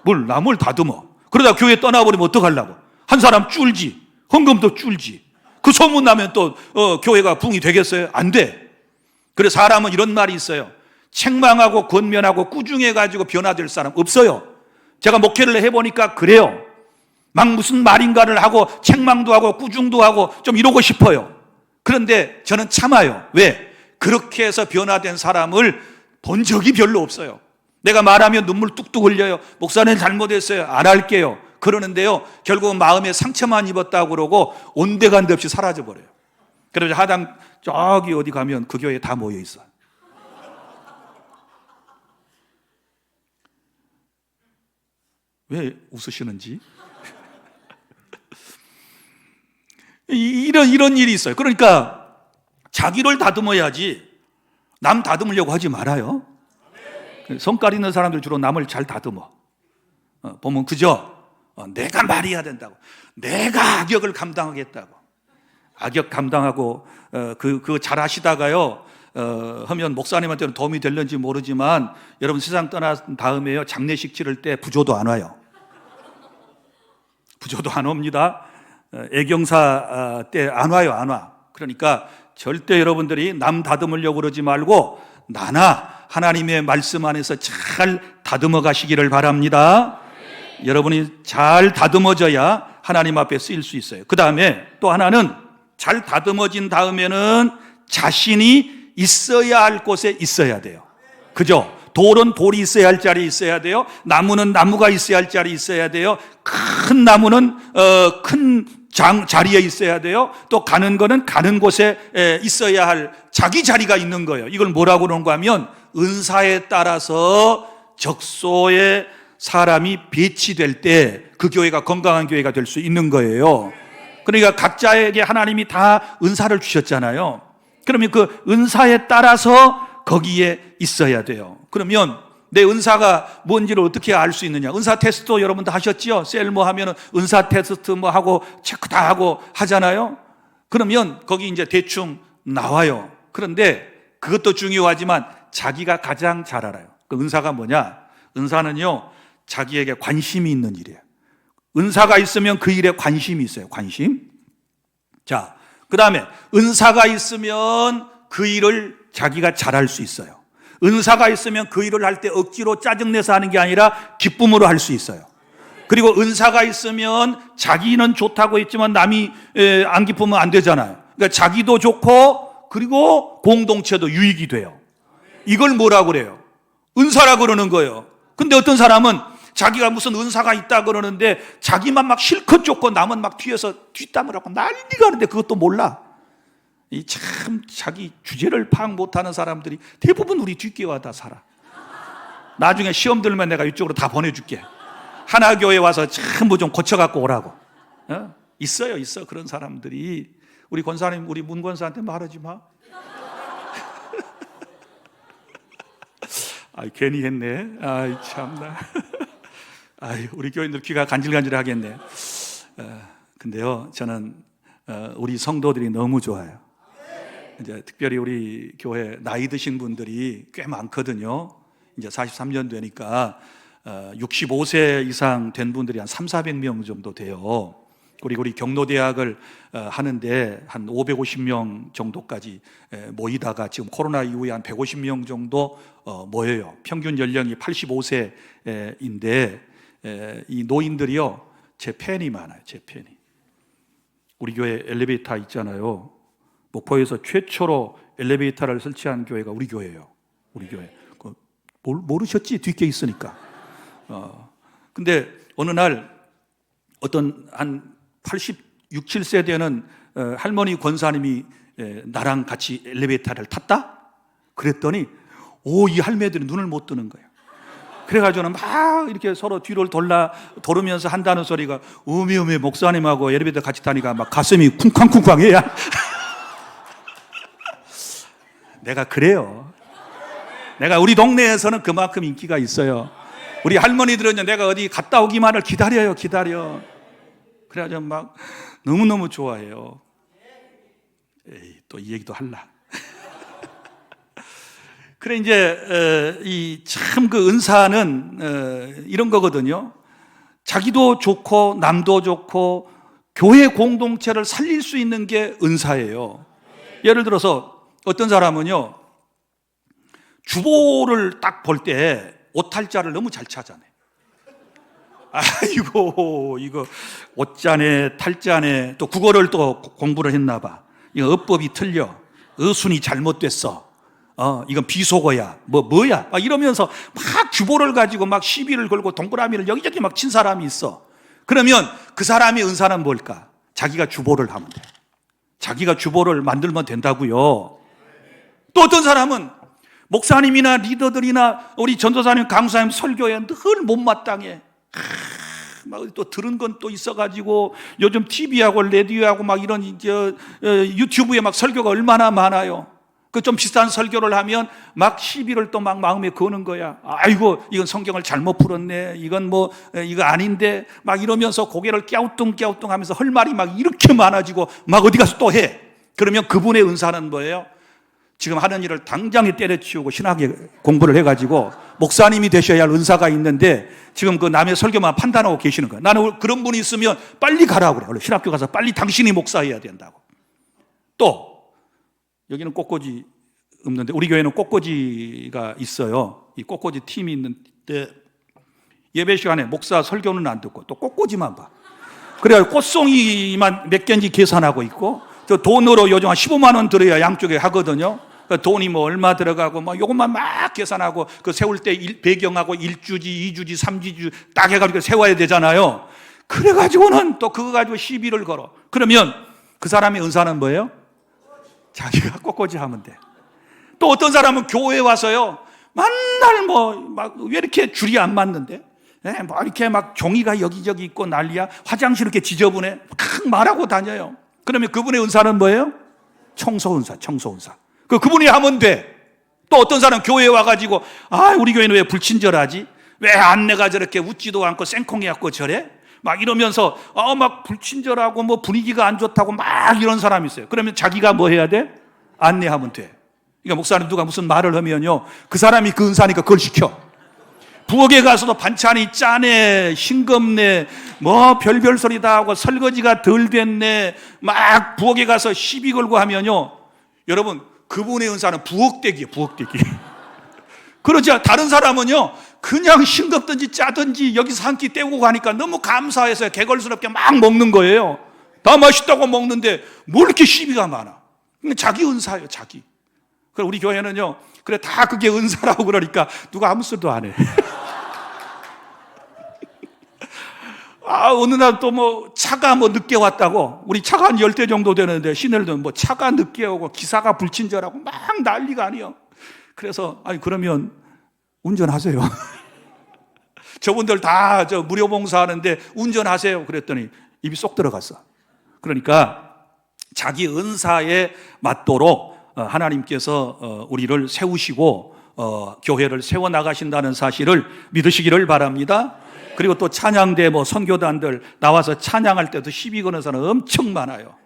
뭘 남을 다듬어. 그러다 교회 떠나버리면 어떡하려고. 한 사람 쫄지. 헌금도 쫄지. 그 소문 나면 또 교회가 붕이 되겠어요? 안 돼. 그래서 사람은 이런 말이 있어요. 책망하고 권면하고 꾸중해가지고 변화될 사람 없어요. 제가 목회를 해보니까 그래요. 막 무슨 말인가를 하고 책망도 하고 꾸중도 하고 좀 이러고 싶어요. 그런데 저는 참아요. 왜? 그렇게 해서 변화된 사람을 본 적이 별로 없어요. 내가 말하면 눈물 뚝뚝 흘려요. 목사님 잘못했어요. 안 할게요. 그러는데요, 결국은 마음에 상처만 입었다고 그러고 온데간데 없이 사라져버려요. 그래서 하당 저기 어디 가면 그 교회에 다 모여 있어요. 왜 웃으시는지? 이런 일이 있어요. 그러니까 자기를 다듬어야지 남 다듬으려고 하지 말아요. 성깔 있는 사람들 주로 남을 잘 다듬어. 보면 그죠? 내가 말해야 된다고. 내가 악역을 감당하겠다고. 악역 감당하고 그 잘 하시다가요. 하면 목사님한테는 도움이 될는지 모르지만 여러분 세상 떠난 다음에요. 장례식 치를 때 부조도 안 와요. 부조도 안 옵니다. 애경사 때 안 와요, 안 와. 그러니까 절대 여러분들이 남 다듬으려고 그러지 말고 나나 하나님의 말씀 안에서 잘 다듬어 가시기를 바랍니다. 여러분이 잘 다듬어져야 하나님 앞에 쓰일 수 있어요. 그 다음에 또 하나는 잘 다듬어진 다음에는 자신이 있어야 할 곳에 있어야 돼요. 그죠? 돌은 돌이 있어야 할 자리에 있어야 돼요. 나무는 나무가 있어야 할 자리에 있어야 돼요. 큰 나무는 큰 자리에 있어야 돼요. 또 가는 거는 가는 곳에 있어야 할 자기 자리가 있는 거예요. 이걸 뭐라고 그러는가 하면 은사에 따라서 적소에 사람이 배치될 때 그 교회가 건강한 교회가 될 수 있는 거예요. 그러니까 각자에게 하나님이 다 은사를 주셨잖아요. 그러면 그 은사에 따라서 거기에 있어야 돼요. 그러면 내 은사가 뭔지를 어떻게 알 수 있느냐? 은사 테스트 여러분도 하셨지요? 셀모 하면은 은사 테스트 뭐 하고 체크 다 하고 하잖아요. 그러면 거기 이제 대충 나와요. 그런데 그것도 중요하지만 자기가 가장 잘 알아요. 그 은사가 뭐냐? 은사는요, 자기에게 관심이 있는 일이에요. 은사가 있으면 그 일에 관심이 있어요. 관심. 자, 그 다음에 은사가 있으면 그 일을 자기가 잘할 수 있어요. 은사가 있으면 그 일을 할 때 억지로 짜증내서 하는 게 아니라 기쁨으로 할 수 있어요. 그리고 은사가 있으면 자기는 좋다고 했지만 남이 안 기쁘면 안 되잖아요. 그러니까 자기도 좋고 그리고 공동체도 유익이 돼요. 이걸 뭐라고 그래요? 은사라고 그러는 거예요. 근데 어떤 사람은 자기가 무슨 은사가 있다 그러는데 자기만 막 실컷 좋고 남은 막 뒤에서 뒷담을 하고 난리가 하는데 그것도 몰라. 이 참 자기 주제를 파악 못하는 사람들이 대부분 우리 뒷교회와 다 살아. 나중에 시험 들면 내가 이쪽으로 다 보내줄게. 하나교회 와서 전부 좀 고쳐갖고 오라고. 있어요 그런 사람들이. 우리 권사님, 우리 문 권사한테 말하지 마. 괜히 했네. 참나. 우리 교인들 귀가 간질간질하겠네. 근데요, 저는 우리 성도들이 너무 좋아요. 이제 특별히 우리 교회 나이 드신 분들이 꽤 많거든요. 이제 43년 되니까 65세 이상 된 분들이 한 300~400명 정도 돼요. 우리 경로대학을 하는데 한 550명 정도까지 모이다가 지금 코로나 이후에 한 150명 정도 모여요. 평균 연령이 85세인데 이 노인들이요, 제 팬이 많아요. 제 팬이. 우리 교회 엘리베이터 있잖아요. 목포에서 최초로 엘리베이터를 설치한 교회가 우리 교회예요. 우리 교회. 모르셨지? 뒷게 있으니까. 근데 어느 날 어떤 한 86, 7세 되는 할머니 권사님이 나랑 같이 엘리베이터를 탔다? 그랬더니 이 할매들이 눈을 못 뜨는 거예요. 그래가지고는 막 이렇게 서로 뒤를 돌으면서 한다는 소리가 어메 목사님하고 엘리베이터 같이 타니까 막 가슴이 쿵쾅쿵쾅해야. 내가 그래요. 내가 우리 동네에서는 그만큼 인기가 있어요. 우리 할머니들은요, 내가 어디 갔다 오기만을 기다려. 그래가지고 막 너무너무 좋아해요. 또 이 얘기도 할라. 그래, 이제 참 그 은사는 이런 거거든요. 자기도 좋고 남도 좋고 교회 공동체를 살릴 수 있는 게 은사예요. 예를 들어서 어떤 사람은요, 주보를 딱 볼 때 오탈자를 너무 잘 찾아내. 이거 옷자네 탈자네, 또 국어를 또 공부를 했나 봐. 이거 어법이 틀려. 어순이 잘못됐어. 이건 비속어야. 뭐야? 막 이러면서 막 주보를 가지고 막 시비를 걸고 동그라미를 여기저기 막 친 사람이 있어. 그러면 그 사람의 은사는 뭘까? 자기가 주보를 하면 돼. 자기가 주보를 만들면 된다고요. 또 어떤 사람은 목사님이나 리더들이나 우리 전도사님, 강사님 설교에 늘 못마땅해. 막 또 들은 건 또 있어가지고 요즘 TV하고 라디오하고 막 이런 유튜브에 막 설교가 얼마나 많아요. 그 좀 비싼 설교를 하면 막 시비를 또 막 마음에 거는 거야. 아이고, 이건 성경을 잘못 풀었네. 이건 뭐 이거 아닌데 막 이러면서 고개를 깨우뚱깨우뚱 하면서 할 말이 막 이렇게 많아지고 막 어디 가서 또 해. 그러면 그분의 은사는 뭐예요? 지금 하는 일을 당장에 때려치우고 신학에 공부를 해가지고 목사님이 되셔야 할 은사가 있는데 지금 그 남의 설교만 판단하고 계시는 거예요. 나는 그런 분이 있으면 빨리 가라고 그래. 신학교 가서 빨리 당신이 목사해야 된다고. 또 여기는 꽃꽂이 없는데 우리 교회는 꽃꽂이가 있어요. 이 꽃꽂이 팀이 있는데 예배 시간에 목사 설교는 안 듣고 또 꽃꽂이만 봐. 그래야 꽃송이만 몇 개인지 계산하고 있고 저 돈으로 요즘 한 15만 원 들어야 양쪽에 하거든요. 돈이 뭐 얼마 들어가고 뭐 요것만 막 계산하고 그 세울 때 배경하고 1주지 2주지 3주지 딱 해가지고 세워야 되잖아요. 그래가지고는 또 그거 가지고 시비를 걸어. 그러면 그 사람의 은사는 뭐예요? 자기가 꽃꽂이 하면 돼. 또 어떤 사람은 교회에 와서요, 맨날 막 왜 이렇게 줄이 안 맞는데? 뭐 이렇게 막 종이가 여기저기 있고 난리야. 화장실 이렇게 지저분해. 막 말하고 다녀요. 그러면 그분의 은사는 뭐예요? 청소 은사. 그분이 하면 돼. 또 어떤 사람 교회에 와가지고, 우리 교회는 왜 불친절하지? 왜 안내가 저렇게 웃지도 않고 쌩콩해갖고 저래? 막 이러면서 막 불친절하고 뭐 분위기가 안 좋다고 막 이런 사람이 있어요. 그러면 자기가 뭐 해야 돼? 안내하면 돼. 그러니까 목사님 누가 무슨 말을 하면요, 그 사람이 그 은사니까 그걸 시켜. 부엌에 가서도 반찬이 짜네, 싱겁네, 뭐 별별 소리 다 하고 설거지가 덜 됐네, 막 부엌에 가서 시비 걸고 하면요, 여러분 그분의 은사는 부엌대기예요. 부엌대기. 그러지 다른 사람은요 그냥 싱겁든지 짜든지 여기서 한 끼 때우고 가니까 너무 감사해서 개걸스럽게 막 먹는 거예요. 다 맛있다고 먹는데 뭘 이렇게 시비가 많아. 자기 은사예요. 자기. 그럼 우리 교회는요, 그래 다 그게 은사라고 그러니까 누가 아무 소리도 안 해. 어느 날 또 뭐 차가 뭐 늦게 왔다고, 우리 차가 한 10대 정도 되는데 시내로는 뭐 차가 늦게 오고 기사가 불친절하고 막 난리가 아니에요. 그래서 그러면 운전하세요. 저분들 다 무료 봉사하는데 운전하세요. 그랬더니 입이 쏙 들어갔어. 그러니까 자기 은사에 맞도록 하나님께서 우리를 세우시고 교회를 세워나가신다는 사실을 믿으시기를 바랍니다. 그리고 또 찬양대 뭐 선교단들 나와서 찬양할 때도 시비 거는 사람 엄청 많아요.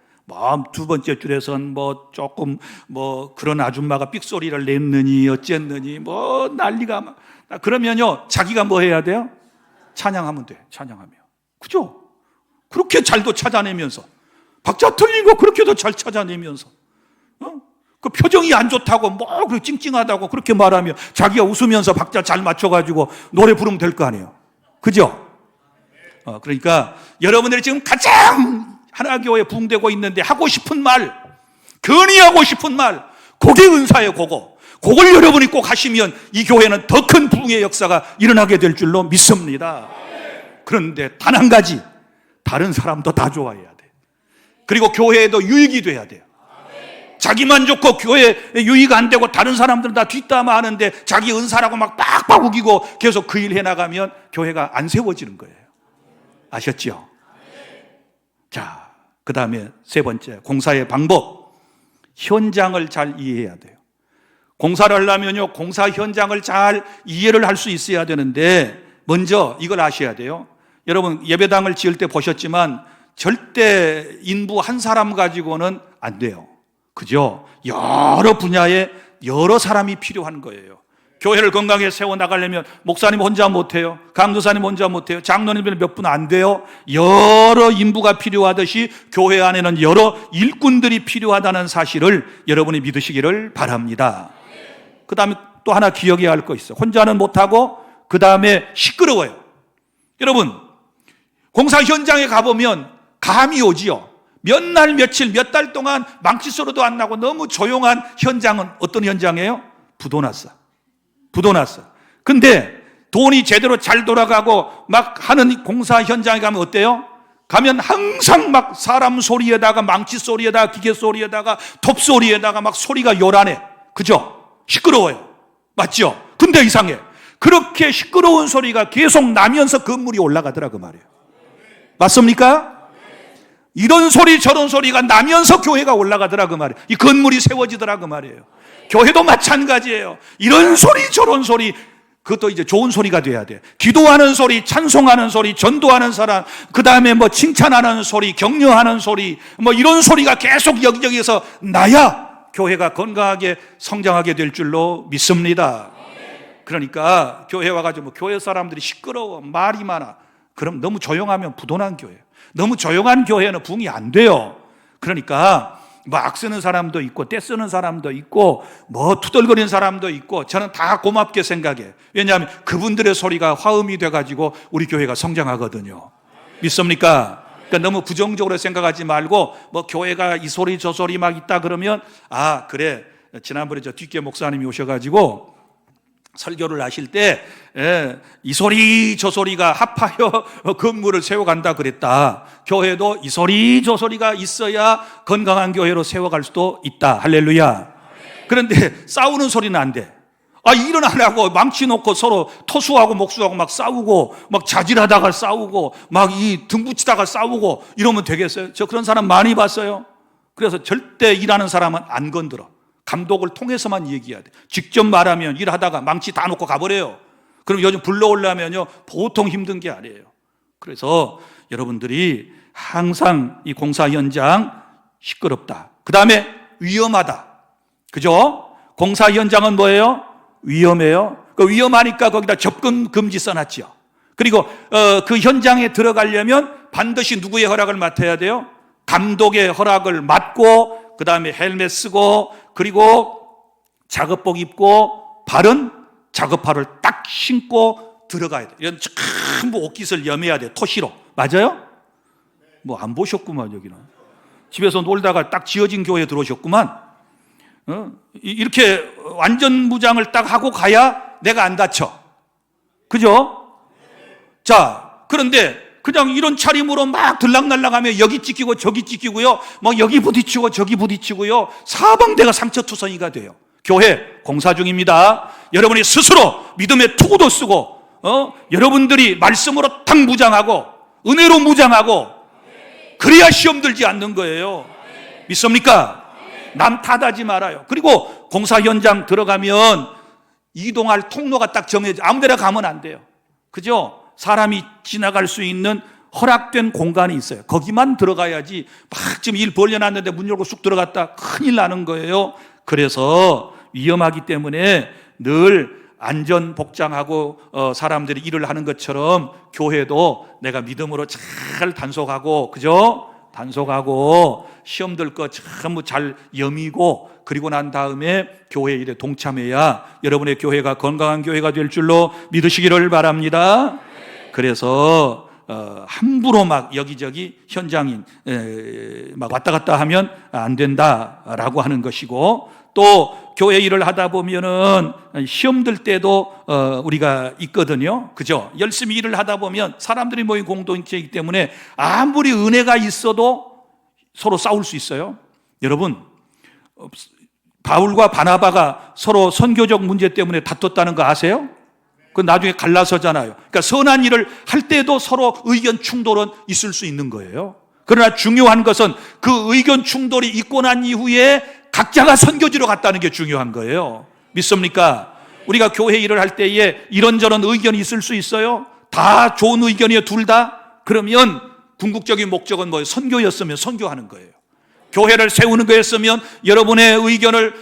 두 번째 줄에선 뭐 조금 뭐 그런 아줌마가 삑소리를 냈느니 어쨌느니 뭐 난리가. 그러면요 자기가 뭐 해야 돼요? 찬양하면 돼. 찬양하면. 그죠? 그렇게 잘도 찾아내면서 박자 틀린 거 그렇게도 잘 찾아내면서 그 표정이 안 좋다고 뭐 그 찡찡하다고 그렇게 말하면 자기가 웃으면서 박자 잘 맞춰가지고 노래 부르면 될 거 아니에요. 그죠? 그러니까 여러분들이 지금 가장 하나교회에 부흥되고 있는데 하고 싶은 말, 건의하고 싶은 말, 그게 은사예요. 그걸 여러분이 꼭 하시면 이 교회는 더 큰 부흥의 역사가 일어나게 될 줄로 믿습니다. 그런데 단 한 가지, 다른 사람도 다 좋아해야 돼. 그리고 교회에도 유익이 돼야 돼요. 자기만 좋고 교회에 유익 안 되고 다른 사람들은 다 뒷담화하는데 자기 은사라고 막 빡빡 우기고 계속 그 일 해나가면 교회가 안 세워지는 거예요. 아셨죠? 자, 그 다음에 세 번째, 공사의 방법. 현장을 잘 이해해야 돼요. 공사를 하려면요, 공사 현장을 잘 이해를 할 수 있어야 되는데, 먼저 이걸 아셔야 돼요. 여러분, 예배당을 지을 때 보셨지만, 절대 인부 한 사람 가지고는 안 돼요. 그죠? 여러 분야에 여러 사람이 필요한 거예요. 교회를 건강하게 세워나가려면 목사님 혼자 못해요. 강도사님 혼자 못해요. 장로님들 몇 분 안 돼요. 여러 인부가 필요하듯이 교회 안에는 여러 일꾼들이 필요하다는 사실을 여러분이 믿으시기를 바랍니다. 그 다음에 또 하나 기억해야 할 거 있어요. 혼자는 못하고 그 다음에 시끄러워요. 여러분, 공사 현장에 가보면 감이 오지요. 몇 날 며칠 몇 달 동안 망치 소리도 안 나고 너무 조용한 현장은 어떤 현장이에요? 부도났어. 근데 돈이 제대로 잘 돌아가고 막 하는 공사 현장에 가면 어때요? 가면 항상 막 사람 소리에다가 망치 소리에다가 기계 소리에다가 톱 소리에다가 막 소리가 요란해. 그죠? 시끄러워요. 맞죠? 근데 이상해. 그렇게 시끄러운 소리가 계속 나면서 건물이 올라가더라 그 말이에요. 맞습니까? 이런 소리 저런 소리가 나면서 교회가 올라가더라 그 말이에요. 이 건물이 세워지더라 그 말이에요. 교회도 마찬가지예요. 이런 소리 저런 소리, 그것도 이제 좋은 소리가 돼야 돼. 기도하는 소리, 찬송하는 소리, 전도하는 사람, 그 다음에 뭐 칭찬하는 소리, 격려하는 소리, 뭐 이런 소리가 계속 여기저기에서 나야 교회가 건강하게 성장하게 될 줄로 믿습니다. 그러니까 교회 와가지고 뭐 교회 사람들이 시끄러워, 말이 많아, 그럼 너무 조용하면 부도난 교회예요. 너무 조용한 교회는 부흥이 안 돼요. 그러니까 막 쓰는 사람도 있고 떼쓰는 사람도 있고 뭐 투덜거리는 사람도 있고, 저는 다 고맙게 생각해요. 왜냐하면 그분들의 소리가 화음이 돼가지고 우리 교회가 성장하거든요. 믿습니까? 그러니까 너무 부정적으로 생각하지 말고, 뭐 교회가 이 소리 저 소리 막 있다 그러면, 아 그래, 지난번에 저 뒷계 목사님이 오셔가지고 설교를 하실 때 이 소리 저 소리가 합하여 건물을 세워간다 그랬다. 교회도 이 소리 저 소리가 있어야 건강한 교회로 세워갈 수도 있다. 할렐루야. 그런데 싸우는 소리는 안 돼. 아, 일은 안 하고 망치 놓고 서로 토수하고 목수하고 막 싸우고 막 자질하다가 싸우고 막 이 등 붙이다가 싸우고 이러면 되겠어요? 저 그런 사람 많이 봤어요. 그래서 절대 일하는 사람은 안 건드려. 감독을 통해서만 얘기해야 돼. 직접 말하면 일하다가 망치 다 놓고 가버려요. 그럼 요즘 불러오려면요 보통 힘든 게 아니에요. 그래서 여러분들이 항상 이 공사 현장 시끄럽다, 그 다음에 위험하다, 그죠? 공사 현장은 뭐예요? 위험해요. 그 위험하니까 거기다 접근 금지 써놨죠. 그리고 그 현장에 들어가려면 반드시 누구의 허락을 맡아야 돼요? 감독의 허락을 맡고, 그 다음에 헬멧 쓰고, 그리고 작업복 입고, 바른 작업화를 딱 신고 들어가야 돼. 이런 전부 옷깃을 염해야 돼. 토시로. 맞아요? 뭐 안 보셨구만. 여기는 집에서 놀다가 딱 지어진 교회에 들어오셨구만. 이렇게 완전 무장을 딱 하고 가야 내가 안 다쳐. 그죠? 자, 그런데 그냥 이런 차림으로 막 들락날락하면 여기 찍히고 저기 찍히고요, 막 여기 부딪히고 저기 부딪히고요, 사방대가 상처투성이가 돼요. 교회 공사 중입니다. 여러분이 스스로 믿음의 투구도 쓰고, 여러분들이 말씀으로 딱 무장하고 은혜로 무장하고, 그래야 시험 들지 않는 거예요. 믿습니까? 남 탓하지 말아요. 그리고 공사 현장 들어가면 이동할 통로가 딱 정해져. 아무 데나 가면 안 돼요. 그죠? 사람이 지나갈 수 있는 허락된 공간이 있어요. 거기만 들어가야지. 막 지금 일 벌려놨는데 문 열고 쑥 들어갔다 큰일 나는 거예요. 그래서 위험하기 때문에 늘 안전 복장하고 사람들이 일을 하는 것처럼 교회도 내가 믿음으로 잘 단속하고, 그죠? 단속하고 시험 들 거 전부 잘 여미고, 그리고 난 다음에 교회 일에 동참해야 여러분의 교회가 건강한 교회가 될 줄로 믿으시기를 바랍니다. 그래서 함부로 막 여기저기 현장인 막 왔다 갔다 하면 안 된다라고 하는 것이고, 또 교회 일을 하다 보면은 시험 들 때도 우리가 있거든요. 그죠? 열심히 일을 하다 보면 사람들이 모인 공동체이기 때문에 아무리 은혜가 있어도 서로 싸울 수 있어요. 여러분, 바울과 바나바가 서로 선교적 문제 때문에 다퉜다는 거 아세요? 그 나중에 갈라서잖아요. 그러니까 선한 일을 할 때도 서로 의견 충돌은 있을 수 있는 거예요. 그러나 중요한 것은 그 의견 충돌이 있고 난 이후에 각자가 선교지로 갔다는 게 중요한 거예요. 믿습니까? 우리가 교회 일을 할 때에 이런저런 의견이 있을 수 있어요. 다 좋은 의견이에요, 둘 다. 그러면 궁극적인 목적은 뭐예요? 선교였으면 선교하는 거예요. 교회를 세우는 거였으면 여러분의 의견을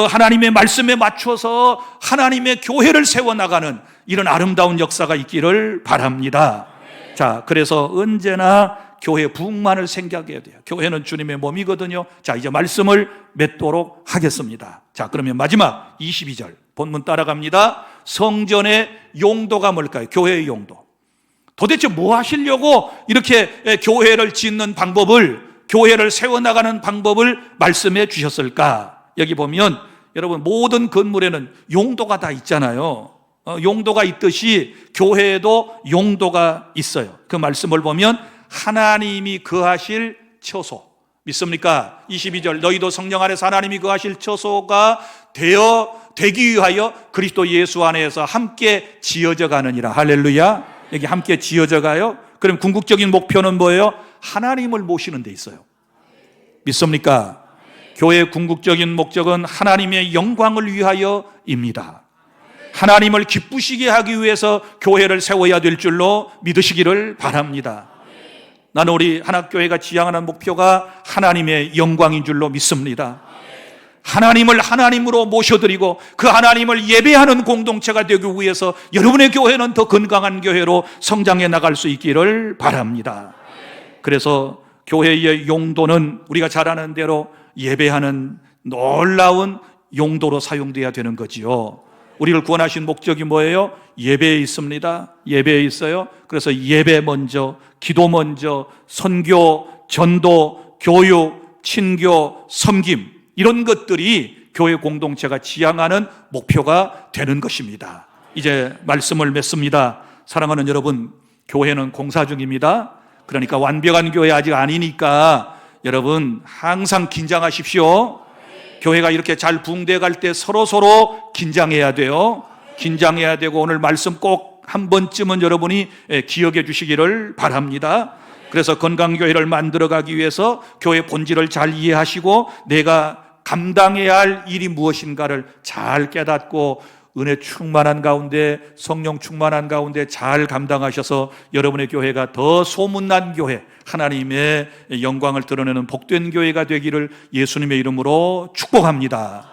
하나님의 말씀에 맞춰서 하나님의 교회를 세워나가는 이런 아름다운 역사가 있기를 바랍니다. 자, 그래서 언제나 교회 부흥만을 생각해야 돼요. 교회는 주님의 몸이거든요. 자, 이제 말씀을 맺도록 하겠습니다. 자, 그러면 마지막 22절 본문 따라갑니다. 성전의 용도가 뭘까요? 교회의 용도. 도대체 뭐 하시려고 이렇게 교회를 짓는 방법을, 교회를 세워나가는 방법을 말씀해 주셨을까? 여기 보면 여러분, 모든 건물에는 용도가 다 있잖아요. 용도가 있듯이 교회에도 용도가 있어요. 그 말씀을 보면 하나님이 거하실 처소. 믿습니까? 22절 너희도 성령 안에서 하나님이 거하실 처소가 되기 위하여 그리스도 예수 안에서 함께 지어져 가느니라. 할렐루야. 여기 함께 지어져 가요. 그럼 궁극적인 목표는 뭐예요? 하나님을 모시는 데 있어요. 믿습니까? 교회의 궁극적인 목적은 하나님의 영광을 위하여입니다. 하나님을 기쁘시게 하기 위해서 교회를 세워야 될 줄로 믿으시기를 바랍니다. 나는 우리 한학교회가 지향하는 목표가 하나님의 영광인 줄로 믿습니다. 하나님을 하나님으로 모셔드리고 그 하나님을 예배하는 공동체가 되기 위해서 여러분의 교회는 더 건강한 교회로 성장해 나갈 수 있기를 바랍니다. 그래서 교회의 용도는 우리가 잘 아는 대로 예배하는 놀라운 용도로 사용돼야 되는 거지요. 우리를 구원하신 목적이 뭐예요? 예배에 있습니다. 예배에 있어요. 그래서 예배 먼저, 기도 먼저, 선교, 전도, 교육, 친교, 섬김, 이런 것들이 교회 공동체가 지향하는 목표가 되는 것입니다. 이제 말씀을 맺습니다. 사랑하는 여러분, 교회는 공사 중입니다. 그러니까 완벽한 교회 아직 아니니까 여러분 항상 긴장하십시오. 교회가 이렇게 잘 붕대 갈 때 서로 긴장해야 돼요. 긴장해야 되고 오늘 말씀 꼭 한 번쯤은 여러분이 기억해 주시기를 바랍니다. 그래서 건강교회를 만들어가기 위해서 교회 본질을 잘 이해하시고 내가 감당해야 할 일이 무엇인가를 잘 깨닫고 은혜 충만한 가운데, 성령 충만한 가운데 잘 감당하셔서 여러분의 교회가 더 소문난 교회, 하나님의 영광을 드러내는 복된 교회가 되기를 예수님의 이름으로 축복합니다.